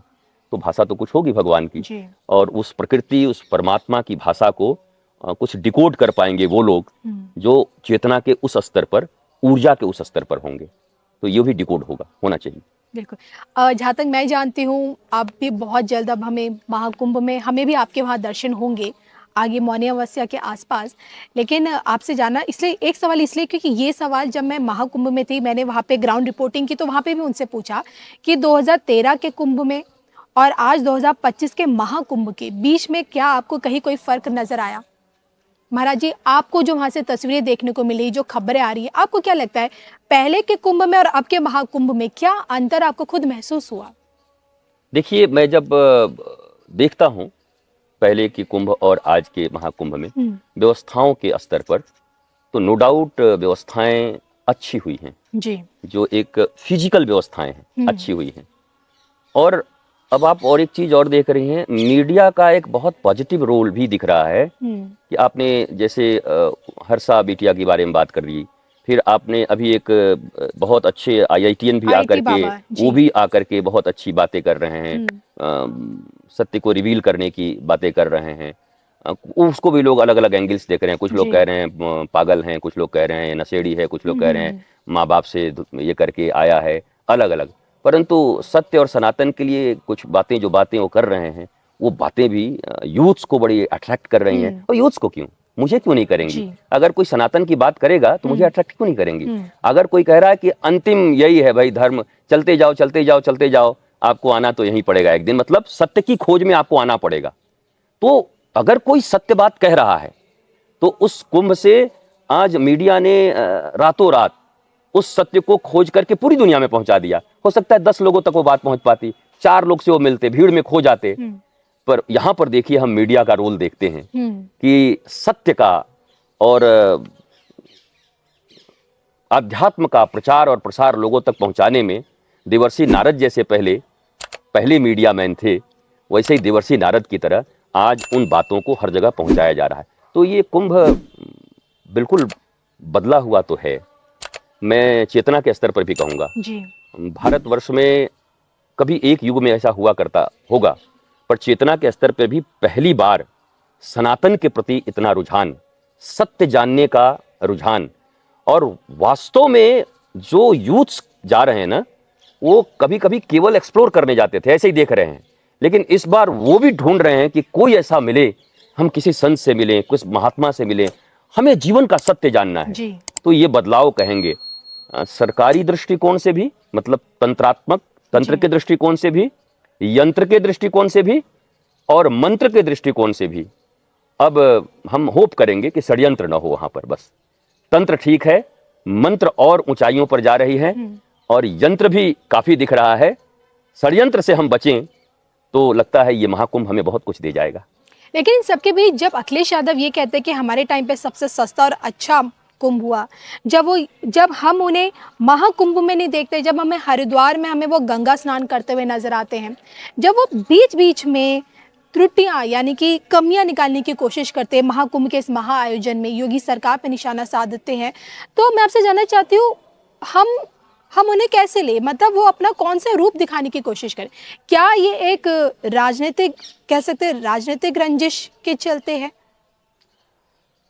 तो भाषा तो कुछ होगी भगवान की। जी। और उस प्रकृति, उस परमात्मा की भाषा को कुछ डिकोड कर पाएंगे वो लोग जो चेतना के उस स्तर पर, ऊर्जा के उस स्तर पर होंगे। तो ये भी डिकोड होना चाहिए। बिल्कुल। जहाँ तक मैं जानती हूँ, आप भी बहुत जल्द अब हमें महाकुंभ में हमें भी आपके वहाँ दर्शन होंगे आगे मौनी अमावस्या के आसपास। लेकिन आपसे जानना इसलिए एक सवाल इसलिए क्योंकि ये सवाल जब मैं महाकुंभ में थी, मैंने वहाँ पे ग्राउंड रिपोर्टिंग की, तो वहाँ पे भी उनसे पूछा कि 2013 के कुंभ में और आज 2025 के महाकुंभ के बीच में क्या आपको कहीं कोई फर्क नजर आया? महाराज जी, आपको जो वहाँ से तस्वीरें देखने को मिली, जो खबरें आ रही है, आपको क्या लगता है पहले के कुंभ में और अब के महाकुंभ में क्या अंतर आपको खुद महसूस हुआ? देखिए, मैं जब देखता हूँ पहले की कुंभ और आज के महाकुंभ में व्यवस्थाओं के स्तर पर, तो नो डाउट व्यवस्थाएं अच्छी हुई हैं। जी। जो एक फिजिकल व्यवस्थाएं हैं अच्छी हुई हैं। और अब आप और एक चीज और देख रही हैं, मीडिया का एक बहुत पॉजिटिव रोल भी दिख रहा है कि आपने जैसे हर्षा बिटिया के बारे में बात कर ली, फिर आपने अभी एक बहुत अच्छे आईआईटीएन भी आकर के, वो भी आकर के बहुत अच्छी बातें कर रहे हैं, सत्य को रिवील करने की बातें कर रहे हैं। उसको भी लोग अलग अलग एंगल्स देख रहे हैं। कुछ लोग कह रहे हैं पागल हैं, कुछ लोग कह रहे हैं नशेड़ी है, कुछ लोग कह रहे हैं माँ बाप से ये करके आया है, अलग अलग। परंतु सत्य और सनातन के लिए कुछ बातें, जो बातें वो कर रहे हैं, वो बातें भी यूथ्स को बड़ी अट्रैक्ट कर रही हैं। और यूथ्स को क्यों, मुझे क्यों नहीं करेंगी? अगर कोई सनातन की बात करेगा तो मुझे अट्रैक्ट क्यों नहीं करेंगी? अगर कोई कह रहा है कि अंतिम यही है भाई धर्म, चलते जाओ चलते जाओ चलते जाओ, आपको आना तो यहीं पड़ेगा एक दिन, मतलब सत्य की खोज में आपको आना पड़ेगा। तो अगर कोई सत्य बात कह रहा है तो उस कुंभ से आज मीडिया ने रातों रात उस सत्य को खोज करके पूरी दुनिया में पहुंचा दिया। हो सकता है 10 लोगों तक वो बात पहुंच पाती, 4 लोग से वो मिलते, भीड़ में खो जाते। पर यहां पर देखिए हम मीडिया का रोल देखते हैं कि सत्य का और अध्यात्म का प्रचार और प्रसार लोगों तक पहुंचाने में देवर्षि नारद जैसे पहले मीडिया मैन थे, वैसे ही देवर्षि नारद की तरह आज उन बातों को हर जगह पहुंचाया जा रहा है। तो ये कुंभ बिल्कुल बदला हुआ तो है। मैं चेतना के स्तर पर भी कहूंगा, भारतवर्ष में कभी एक युग में ऐसा हुआ करता होगा, पर चेतना के स्तर पर भी पहली बार सनातन के प्रति इतना रुझान, सत्य जानने का रुझान। और वास्तव में जो यूथ्स जा रहे हैं ना, वो कभी कभी केवल एक्सप्लोर करने जाते थे, ऐसे ही देख रहे हैं, लेकिन इस बार वो भी ढूंढ रहे हैं कि कोई ऐसा मिले, हम किसी संत से मिलें, कुछ महात्मा से मिलें, हमें जीवन का सत्य जानना है। तो ये बदलाव कहेंगे सरकारी दृष्टिकोण से भी, मतलब तंत्र के दृष्टिकोण से भी, यंत्र के दृष्टिकोण से भी और मंत्र के दृष्टिकोण से भी। अब हम होप करेंगे कि षड्यंत्र न हो वहां पर, बस तंत्र ठीक है, मंत्र और ऊंचाइयों पर जा रही है और यंत्र भी काफी दिख रहा है। षड्यंत्र से हम बचें तो लगता है ये महाकुंभ हमें बहुत कुछ दे जाएगा। लेकिन इन सबके बीच जब अखिलेश यादव ये कहते हैं कि हमारे टाइम पे सबसे सस्ता और अच्छा कुंभ हुआ, जब हम उन्हें महाकुंभ में नहीं देखते, जब हमें हरिद्वार में हमें वो गंगा स्नान करते हुए नजर आते हैं, जब वो बीच बीच में त्रुटियां यानी कि कमियां निकालने की कोशिश करते हैं, महाकुंभ के इस महा आयोजन में योगी सरकार पर निशाना साधते हैं, तो मैं आपसे जानना चाहती हूँ हम उन्हें कैसे ले, मतलब वो अपना कौन सा रूप दिखाने की कोशिश करें? क्या ये एक राजनीतिक, कह सकते हैं राजनीतिक रंजिश के चलते है?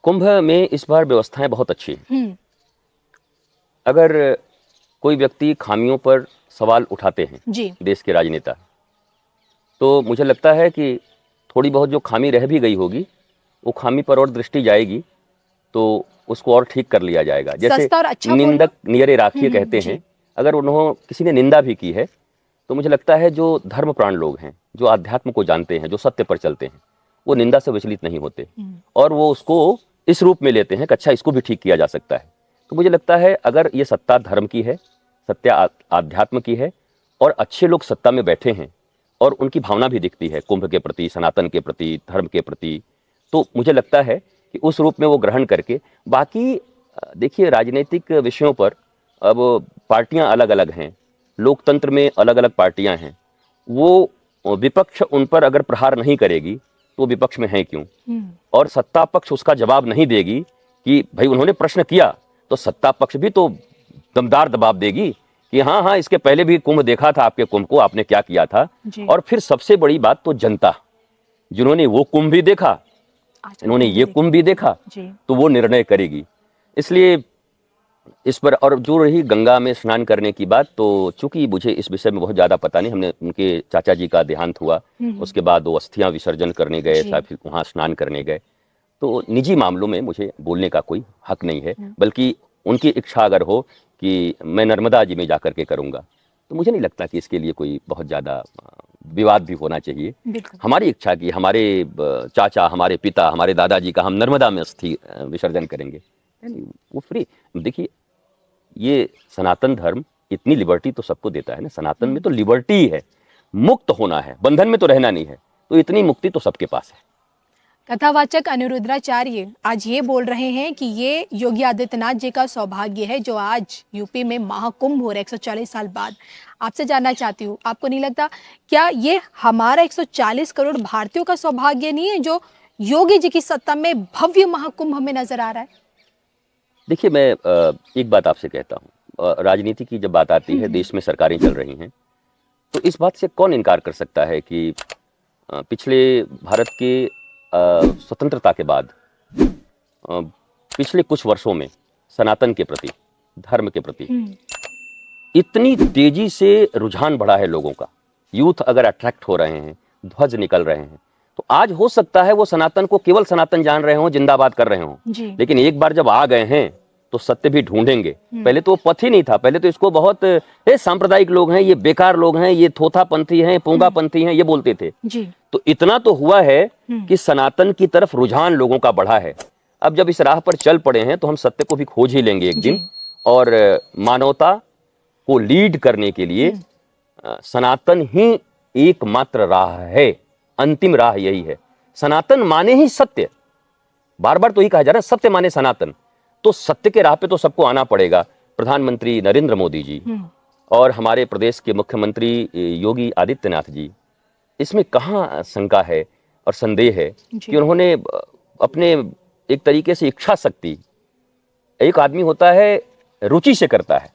कुंभ में इस बार व्यवस्थाएं बहुत अच्छी हैं। अगर कोई व्यक्ति खामियों पर सवाल उठाते हैं देश के राजनेता, तो मुझे लगता है कि थोड़ी बहुत जो खामी रह भी गई होगी, वो खामी पर और दृष्टि जाएगी तो उसको और ठीक कर लिया जाएगा। जैसे अच्छा निंदक नियरे राखिए कहते हैं, अगर उन्होंने किसी ने निंदा भी की है तो मुझे लगता है जो धर्मप्राण लोग हैं, जो आध्यात्म को जानते हैं, जो सत्य पर चलते हैं, वो निंदा से विचलित नहीं होते और वो उसको इस रूप में लेते हैं कि अच्छा इसको भी ठीक किया जा सकता है। तो मुझे लगता है अगर ये सत्ता धर्म की है, सत्या आध्यात्म की है और अच्छे लोग सत्ता में बैठे हैं और उनकी भावना भी दिखती है कुंभ के प्रति, सनातन के प्रति, धर्म के प्रति, तो मुझे लगता है कि उस रूप में वो ग्रहण करके। बाकी देखिए राजनीतिक विषयों पर अब पार्टियां अलग अलग हैं, लोकतंत्र में अलग अलग पार्टियां हैं, वो विपक्ष उन पर अगर प्रहार नहीं करेगी तो विपक्ष में है क्यों, और सत्ता पक्ष उसका जवाब नहीं देगी कि भाई उन्होंने प्रश्न किया, तो सत्ता पक्ष भी तो दमदार जवाब देगी कि हाँ हाँ इसके पहले भी कुंभ देखा था, आपके कुंभ को आपने क्या किया था। और फिर सबसे बड़ी बात तो जनता, जिन्होंने वो कुंभ भी देखा, इन्होंने ये कुंभ भी देखा, तो वो निर्णय करेगी। इसलिए इस पर, और जो रही गंगा में स्नान करने की बात, तो चूंकि मुझे इस विषय में बहुत ज्यादा पता नहीं, हमने उनके चाचा जी का देहांत हुआ, उसके बाद वो अस्थियां विसर्जन करने गए, फिर वहां स्नान करने गए, तो निजी मामलों में मुझे बोलने का कोई हक नहीं है। बल्कि उनकी इच्छा अगर हो कि मैं नर्मदा जी में जाकर के करूंगा, तो मुझे नहीं लगता कि इसके लिए कोई बहुत ज्यादा विवाद भी होना चाहिए। हमारी इच्छा की हमारे चाचा, हमारे पिता, हमारे दादाजी का हम नर्मदा में अस्थि विसर्जन करेंगे, वो फ्री। देखिए, ये सनातन धर्म इतनी लिबर्टी तो सबको देता है ना, सनातन में तो लिबर्टी है, मुक्त होना है, बंधन में तो रहना नहीं है, तो इतनी मुक्ति तो सबके पास है। कथावाचक अनिरुद्राचार्य आज ये बोल रहे हैं कि ये योगी आदित्यनाथ जी का सौभाग्य है जो आज यूपी में महाकुंभ हो रहा है 140 साल बाद। आपसे जानना चाहती हूँ, आपको नहीं लगता क्या ये हमारा 140 करोड़ भारतीयों का सौभाग्य नहीं है जो योगी जी की सत्ता में भव्य महाकुंभ हमें नजर आ रहा है? देखिए, मैं एक बात आपसे कहता हूँ, राजनीति की जब बात आती है, देश में सरकारें चल रही हैं, तो इस बात से कौन इनकार कर सकता है कि पिछले भारत के स्वतंत्रता के बाद पिछले कुछ वर्षों में सनातन के प्रति, धर्म के प्रति इतनी तेजी से रुझान बढ़ा है लोगों का। यूथ अगर अट्रैक्ट हो रहे हैं, ध्वज निकल रहे हैं, तो आज हो सकता है वो सनातन को केवल सनातन जान रहे हों, जिंदाबाद कर रहे हों, लेकिन एक बार जब आ गए हैं तो सत्य भी ढूंढेंगे। पहले तो वो पथ ही नहीं था, पहले तो इसको बहुत सांप्रदायिक लोग हैं, ये बेकार लोग हैं, ये थोथापंथी हैं, पूंगापंथी हैं, ये बोलते थे। तो इतना तो हुआ है कि सनातन की तरफ रुझान लोगों का बढ़ा है। अब जब इस राह पर चल पड़े हैं तो हम सत्य को भी खोज ही लेंगे एक दिन, और मानवता को लीड करने के लिए सनातन ही एकमात्र राह है, अंतिम राह यही है। सनातन माने ही सत्य, बार बार तो ही कहा जा रहा है, सत्य माने सनातन। तो सत्य के राह पे तो सबको आना पड़ेगा। प्रधानमंत्री नरेंद्र मोदी जी और हमारे प्रदेश के मुख्यमंत्री योगी आदित्यनाथ जी, इसमें कहाँ शंका है और संदेह है कि उन्होंने अपने एक तरीके से इच्छा शक्ति, एक आदमी होता है रुचि से करता है,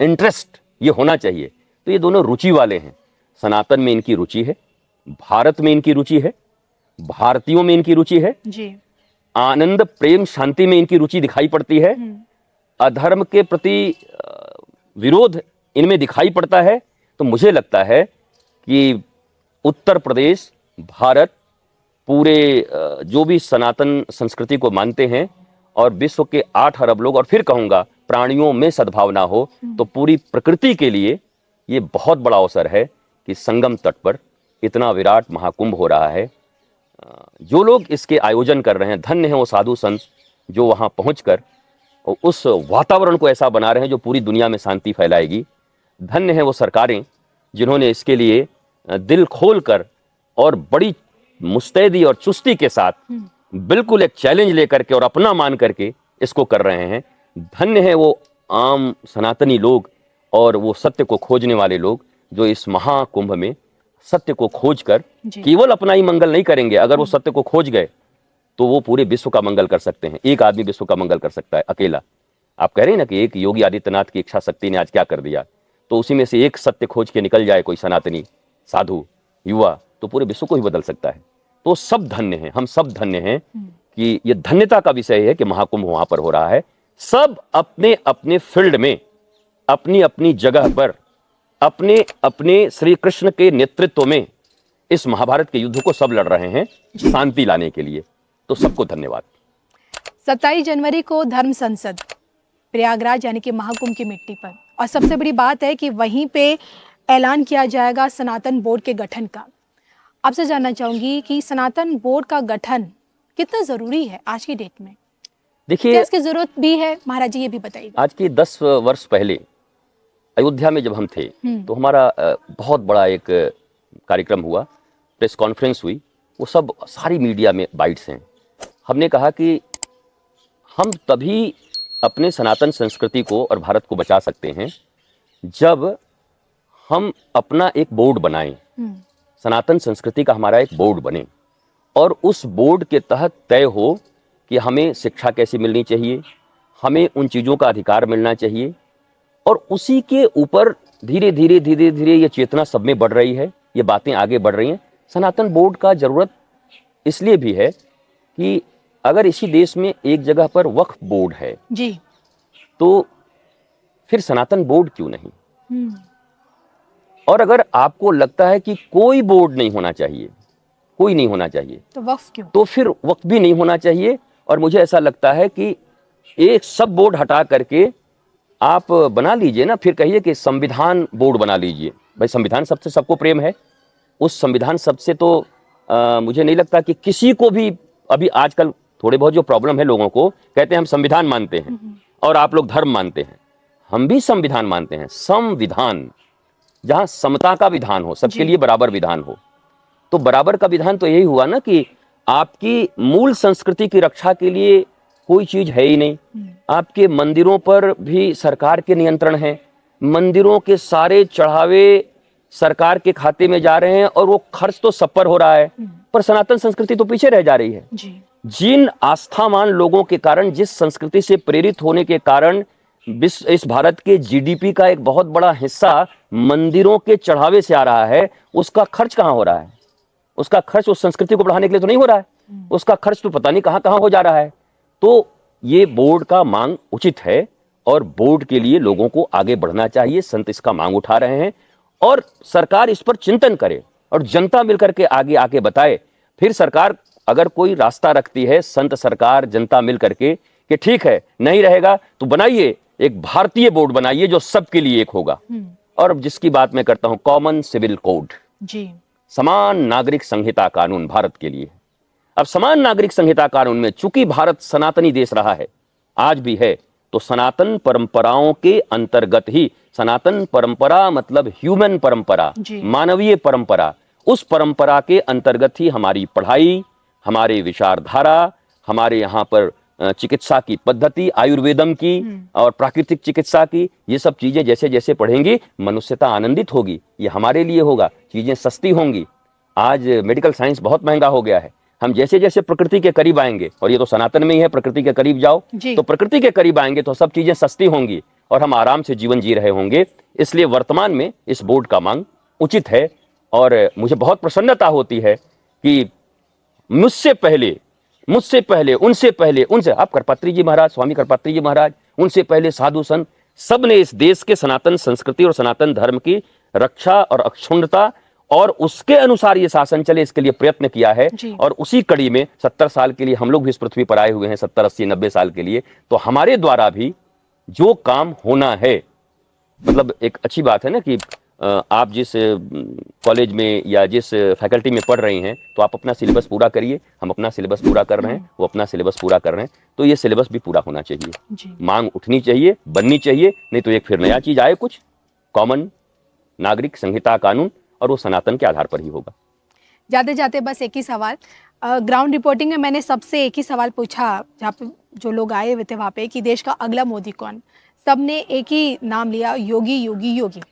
इंटरेस्ट ये होना चाहिए, तो ये दोनों रुचि वाले हैं। सनातन में इनकी रुचि है, भारत में इनकी रुचि है, भारतीयों में इनकी रुचि है जी। आनंद, प्रेम, शांति में इनकी रुचि दिखाई पड़ती है। अधर्म के प्रति विरोध इनमें दिखाई पड़ता है। तो मुझे लगता है कि उत्तर प्रदेश, भारत, पूरे जो भी सनातन संस्कृति को मानते हैं, और विश्व के 8 अरब लोग, और फिर कहूंगा प्राणियों में सद्भावना हो, तो पूरी प्रकृति के लिए ये बहुत बड़ा अवसर है कि संगम तट पर इतना विराट महाकुंभ हो रहा है। जो लोग इसके आयोजन कर रहे हैं, धन्य हैं वो साधु संत जो वहां पहुंचकर उस वातावरण को ऐसा बना रहे हैं जो पूरी दुनिया में शांति फैलाएगी। धन्य हैं वो सरकारें जिन्होंने इसके लिए दिल खोलकर और बड़ी मुस्तैदी और चुस्ती के साथ बिल्कुल एक चैलेंज लेकर के और अपना मान करके इसको कर रहे हैं। धन्य है वो आम सनातनी लोग और वो सत्य को खोजने वाले लोग जो इस महाकुंभ में सत्य को खोजकर केवल अपना ही मंगल नहीं करेंगे। अगर वो सत्य को खोज गए तो वो पूरे विश्व का मंगल कर सकते हैं। एक आदमी विश्व का मंगल कर सकता है अकेला। आप कह रहे हैं ना कि एक योगी आदित्यनाथ की इच्छा शक्ति ने आज क्या कर दिया, तो उसी में से एक सत्य खोज के निकल जाए कोई सनातनी, साधु, युवा, तो पूरे विश्व को ही बदल सकता है। तो सब धन्य हैं, हम सब धन्य हैं कि ये धन्यता का विषय है कि महाकुंभ वहां पर हो रहा है। सब अपने अपने फील्ड में, अपनी अपनी जगह पर, अपने अपने श्री कृष्ण के नेतृत्व में इस महाभारत के युद्ध को सब लड़ रहे हैं शांति लाने के लिए। तो सबको धन्यवाद। 27 जनवरी को धर्म संसद प्रयागराज यानी कि महाकुंभ की मिट्टी पर, और सबसे बड़ी बात है कि वहीं पे ऐलान किया जाएगा सनातन बोर्ड के गठन का। आपसे जानना चाहूंगी कि सनातन बोर्ड का गठन कितना जरूरी है आज की डेट में? देखिए, इसकी जरूरत भी है महाराज जी, ये भी बताइए। आज के 10 वर्ष पहले अयोध्या में जब हम थे तो हमारा बहुत बड़ा एक कार्यक्रम हुआ, प्रेस कॉन्फ्रेंस हुई, वो सब सारी मीडिया में बाइट्स हैं। हमने कहा कि हम तभी अपने सनातन संस्कृति को और भारत को बचा सकते हैं जब हम अपना एक बोर्ड बनाएं, सनातन संस्कृति का हमारा एक बोर्ड बने और उस बोर्ड के तहत तय हो कि हमें शिक्षा कैसे मिलनी चाहिए, हमें उन चीज़ों का अधिकार मिलना चाहिए। और उसी के ऊपर धीरे धीरे ये चेतना सब में बढ़ रही है, ये बातें आगे बढ़ रही हैं। सनातन बोर्ड का ज़रूरत इसलिए भी है कि अगर इसी देश में एक जगह पर वक्फ बोर्ड है जी, तो फिर सनातन बोर्ड क्यों नहीं। और अगर आपको लगता है कि कोई बोर्ड नहीं होना चाहिए, कोई नहीं होना चाहिए, तो वक्फ क्यों? तो फिर वक्फ भी नहीं होना चाहिए। और मुझे ऐसा लगता है कि एक सब बोर्ड हटा करके आप बना लीजिए ना, फिर कहिए कि संविधान बोर्ड बना लीजिए। भाई संविधान शब्द से सबको प्रेम है, उस संविधान शब्द से तो मुझे नहीं लगता कि किसी को भी अभी आजकल थोड़े बहुत जो प्रॉब्लम है, लोगों को कहते हैं हम संविधान मानते हैं और आप लोग धर्म मानते हैं। हम भी संविधान मानते हैं, संविधान जहां समता का विधान हो, सबके लिए बराबर विधान हो। तो बराबर का विधान तो यही हुआ ना कि आपकी मूल संस्कृति की रक्षा के लिए कोई चीज है ही नहीं। आपके मंदिरों पर भी सरकार के नियंत्रण है, मंदिरों के सारे चढ़ावे सरकार के खाते में जा रहे हैं और वो खर्च तो सब पर हो रहा है, पर सनातन संस्कृति तो पीछे रह जा रही है। जिन आस्थावान लोगों के कारण, जिस संस्कृति से प्रेरित होने के कारण इस भारत के जीडीपी का एक बहुत बड़ा हिस्सा मंदिरों के चढ़ावे से आ रहा है, उसका खर्च कहां हो रहा है? उसका खर्च उस संस्कृति को बढ़ाने के लिए तो नहीं हो रहा है, उसका खर्च तो पता नहीं कहां कहां हो जा रहा है। तो ये बोर्ड का मांग उचित है और बोर्ड के लिए लोगों को आगे बढ़ना चाहिए। संत इसका मांग उठा रहे हैं और सरकार इस पर चिंतन करे और जनता मिलकर के आगे आके बताए। फिर सरकार अगर कोई रास्ता रखती है, संत सरकार जनता मिल करके, कि ठीक है नहीं रहेगा तो बनाइए एक भारतीय बोर्ड बनाइए जो सबके लिए एक होगा। और जिसकी बात मैं करता हूं, कॉमन सिविल कोड जी, समान नागरिक संहिता कानून भारत के लिए। अब समान नागरिक संहिता कानून में चूंकि भारत सनातनी देश रहा है, आज भी है, तो सनातन परंपराओं के अंतर्गत ही, सनातन परंपरा मतलब ह्यूमन परंपरा, मानवीय परंपरा, उस परंपरा के अंतर्गत ही हमारी पढ़ाई, हमारे विचारधारा, हमारे यहाँ पर चिकित्सा की पद्धति, आयुर्वेदम की और प्राकृतिक चिकित्सा की, ये सब चीजें जैसे जैसे पढ़ेंगी मनुष्यता आनंदित होगी, ये हमारे लिए होगा, चीजें सस्ती होंगी। आज मेडिकल साइंस बहुत महंगा हो गया है, हम जैसे जैसे प्रकृति के करीब आएंगे, और ये तो सनातन में ही है, प्रकृति के करीब जाओ तो प्रकृति के करीब आएंगे तो सब चीजें सस्ती होंगी और हम आराम से जीवन जी रहे होंगे। इसलिए वर्तमान में इस बोर्ड का मांग उचित है और मुझे बहुत प्रसन्नता होती है कि मुझसे पहले उनसे आप करपात्री जी महाराज, स्वामी करपात्री जी महाराज, उनसे पहले साधु संत, सब ने इस देश के सनातन संस्कृति और सनातन धर्म की रक्षा और अक्षुण्णता और उसके अनुसार ये शासन चले, इसके लिए प्रयत्न किया है। और उसी कड़ी में 70 साल के लिए हम लोग भी इस पृथ्वी पर आए हुए हैं, 70, 80, 90 साल के लिए। तो हमारे द्वारा भी जो काम होना है, मतलब एक अच्छी बात है ना कि आप जिस कॉलेज में या जिस फैकल्टी में पढ़ रही हैं, तो आप अपना सिलेबस पूरा करिए, हम अपना सिलेबस पूरा कर रहे हैं, वो अपना सिलेबस पूरा कर रहे हैं, तो ये सिलेबस भी पूरा होना चाहिए, मांग उठनी चाहिए, बननी चाहिए, नहीं तो एक फिर नया चीज आए, कुछ कॉमन नागरिक संहिता कानून, और वो सनातन के आधार पर ही होगा। जाते जाते बस एक ही सवाल, ग्राउंड रिपोर्टिंग में मैंने सबसे एक ही सवाल पूछा, जहाँ पे जो लोग आए हुए थे वहाँ पे, कि देश का अगला मोदी कौन, सबने एक ही नाम लिया, योगी योगी योगी।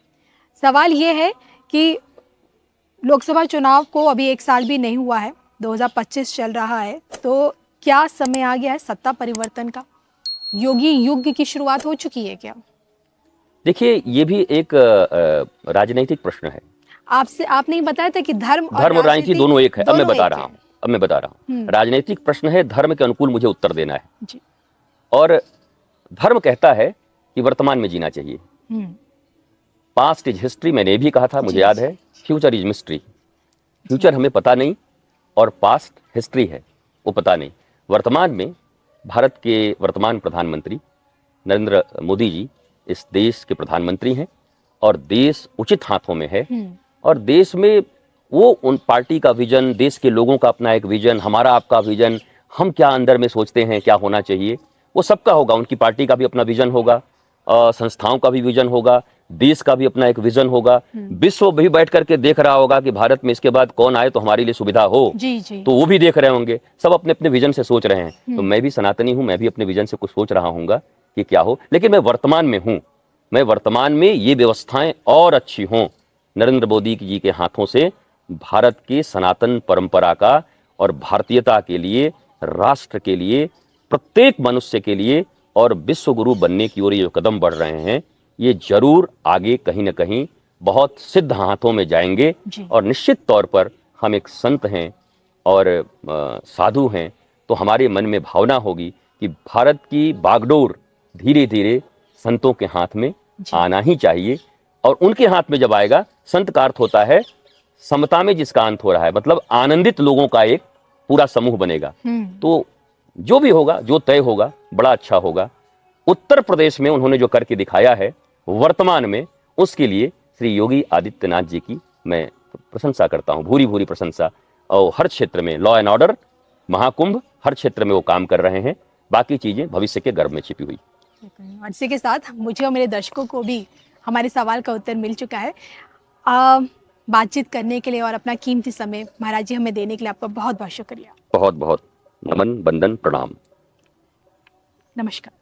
सवाल ये है कि लोकसभा चुनाव को अभी 1 साल भी नहीं हुआ है, 2025 चल रहा है, तो क्या समय आ गया है सत्ता परिवर्तन का? योगी युग की शुरुआत हो चुकी है क्या? देखिए, ये भी एक राजनीतिक प्रश्न है। आपने ही बताया था कि धर्म और राजनीति दोनों एक है। अब मैं बता रहा हूँ, राजनीतिक प्रश्न है, धर्म के अनुकूल मुझे उत्तर देना है जी। और धर्म कहता है कि वर्तमान में जीना चाहिए। पास्ट इज हिस्ट्री, मैंने ये भी कहा था, मुझे याद है। फ्यूचर इज मिस्ट्री, फ्यूचर हमें पता नहीं और पास्ट हिस्ट्री है, वो पता नहीं। वर्तमान में भारत के वर्तमान प्रधानमंत्री नरेंद्र मोदी जी इस देश के प्रधानमंत्री हैं और देश उचित हाथों में है। और देश में वो उन पार्टी का विजन, देश के लोगों का अपना एक विजन, हमारा आपका विजन, हम क्या अंदर में सोचते हैं क्या होना चाहिए, वो सबका होगा। उनकी पार्टी का भी अपना विजन होगा, संस्थाओं का भी विजन होगा, देश का भी अपना एक विजन होगा। विश्व भी बैठ करके देख रहा होगा कि भारत में इसके बाद कौन आए तो हमारे लिए सुविधा हो, तो वो भी देख रहे होंगे। सब अपने अपने विजन से सोच रहे हैं। तो मैं भी सनातनी हूँ, मैं भी अपने विजन से कुछ सोच रहा हूँगा कि क्या हो। लेकिन मैं वर्तमान में हूँ, मैं वर्तमान में ये व्यवस्थाएं और अच्छी हों, नरेंद्र मोदी जी के हाथों से भारत की सनातन परंपरा का और भारतीयता के लिए, राष्ट्र के लिए, प्रत्येक मनुष्य के लिए और विश्व गुरु बनने की ओर ये जो कदम बढ़ रहे हैं, ये जरूर आगे कहीं ना कहीं बहुत सिद्ध हाथों में जाएंगे। जी। और निश्चित तौर पर हम एक संत हैं और साधु हैं, तो हमारे मन में भावना होगी कि भारत की बागडोर धीरे धीरे संतों के हाथ में जी। आना ही चाहिए। और उनके हाथ में जब आएगा, संत का अर्थ होता है समता में जिसका अंत हो रहा है, मतलब आनंदित लोगों का एक पूरा समूह बनेगा। तो जो भी होगा, जो तय होगा, बड़ा अच्छा होगा। उत्तर प्रदेश में उन्होंने जो करके दिखाया है वर्तमान में, उसके लिए श्री योगी आदित्यनाथ जी की मैं प्रशंसा करता हूं, भूरी भूरी प्रशंसा। और हर क्षेत्र में लॉ एंड ऑर्डर, महाकुंभ, हर क्षेत्र में वो काम कर रहे हैं। बाकी चीजें भविष्य के गर्भ में छिपी हुई। और इसी के साथ मुझे और मेरे दर्शकों को भी हमारे सवाल का उत्तर मिल चुका है। बातचीत करने के लिए और अपना कीमती समय महाराज जी हमें देने के लिए आपका बहुत बहुत शुक्रिया। बहुत बहुत नमन, वंदन, प्रणाम। नमस्कार।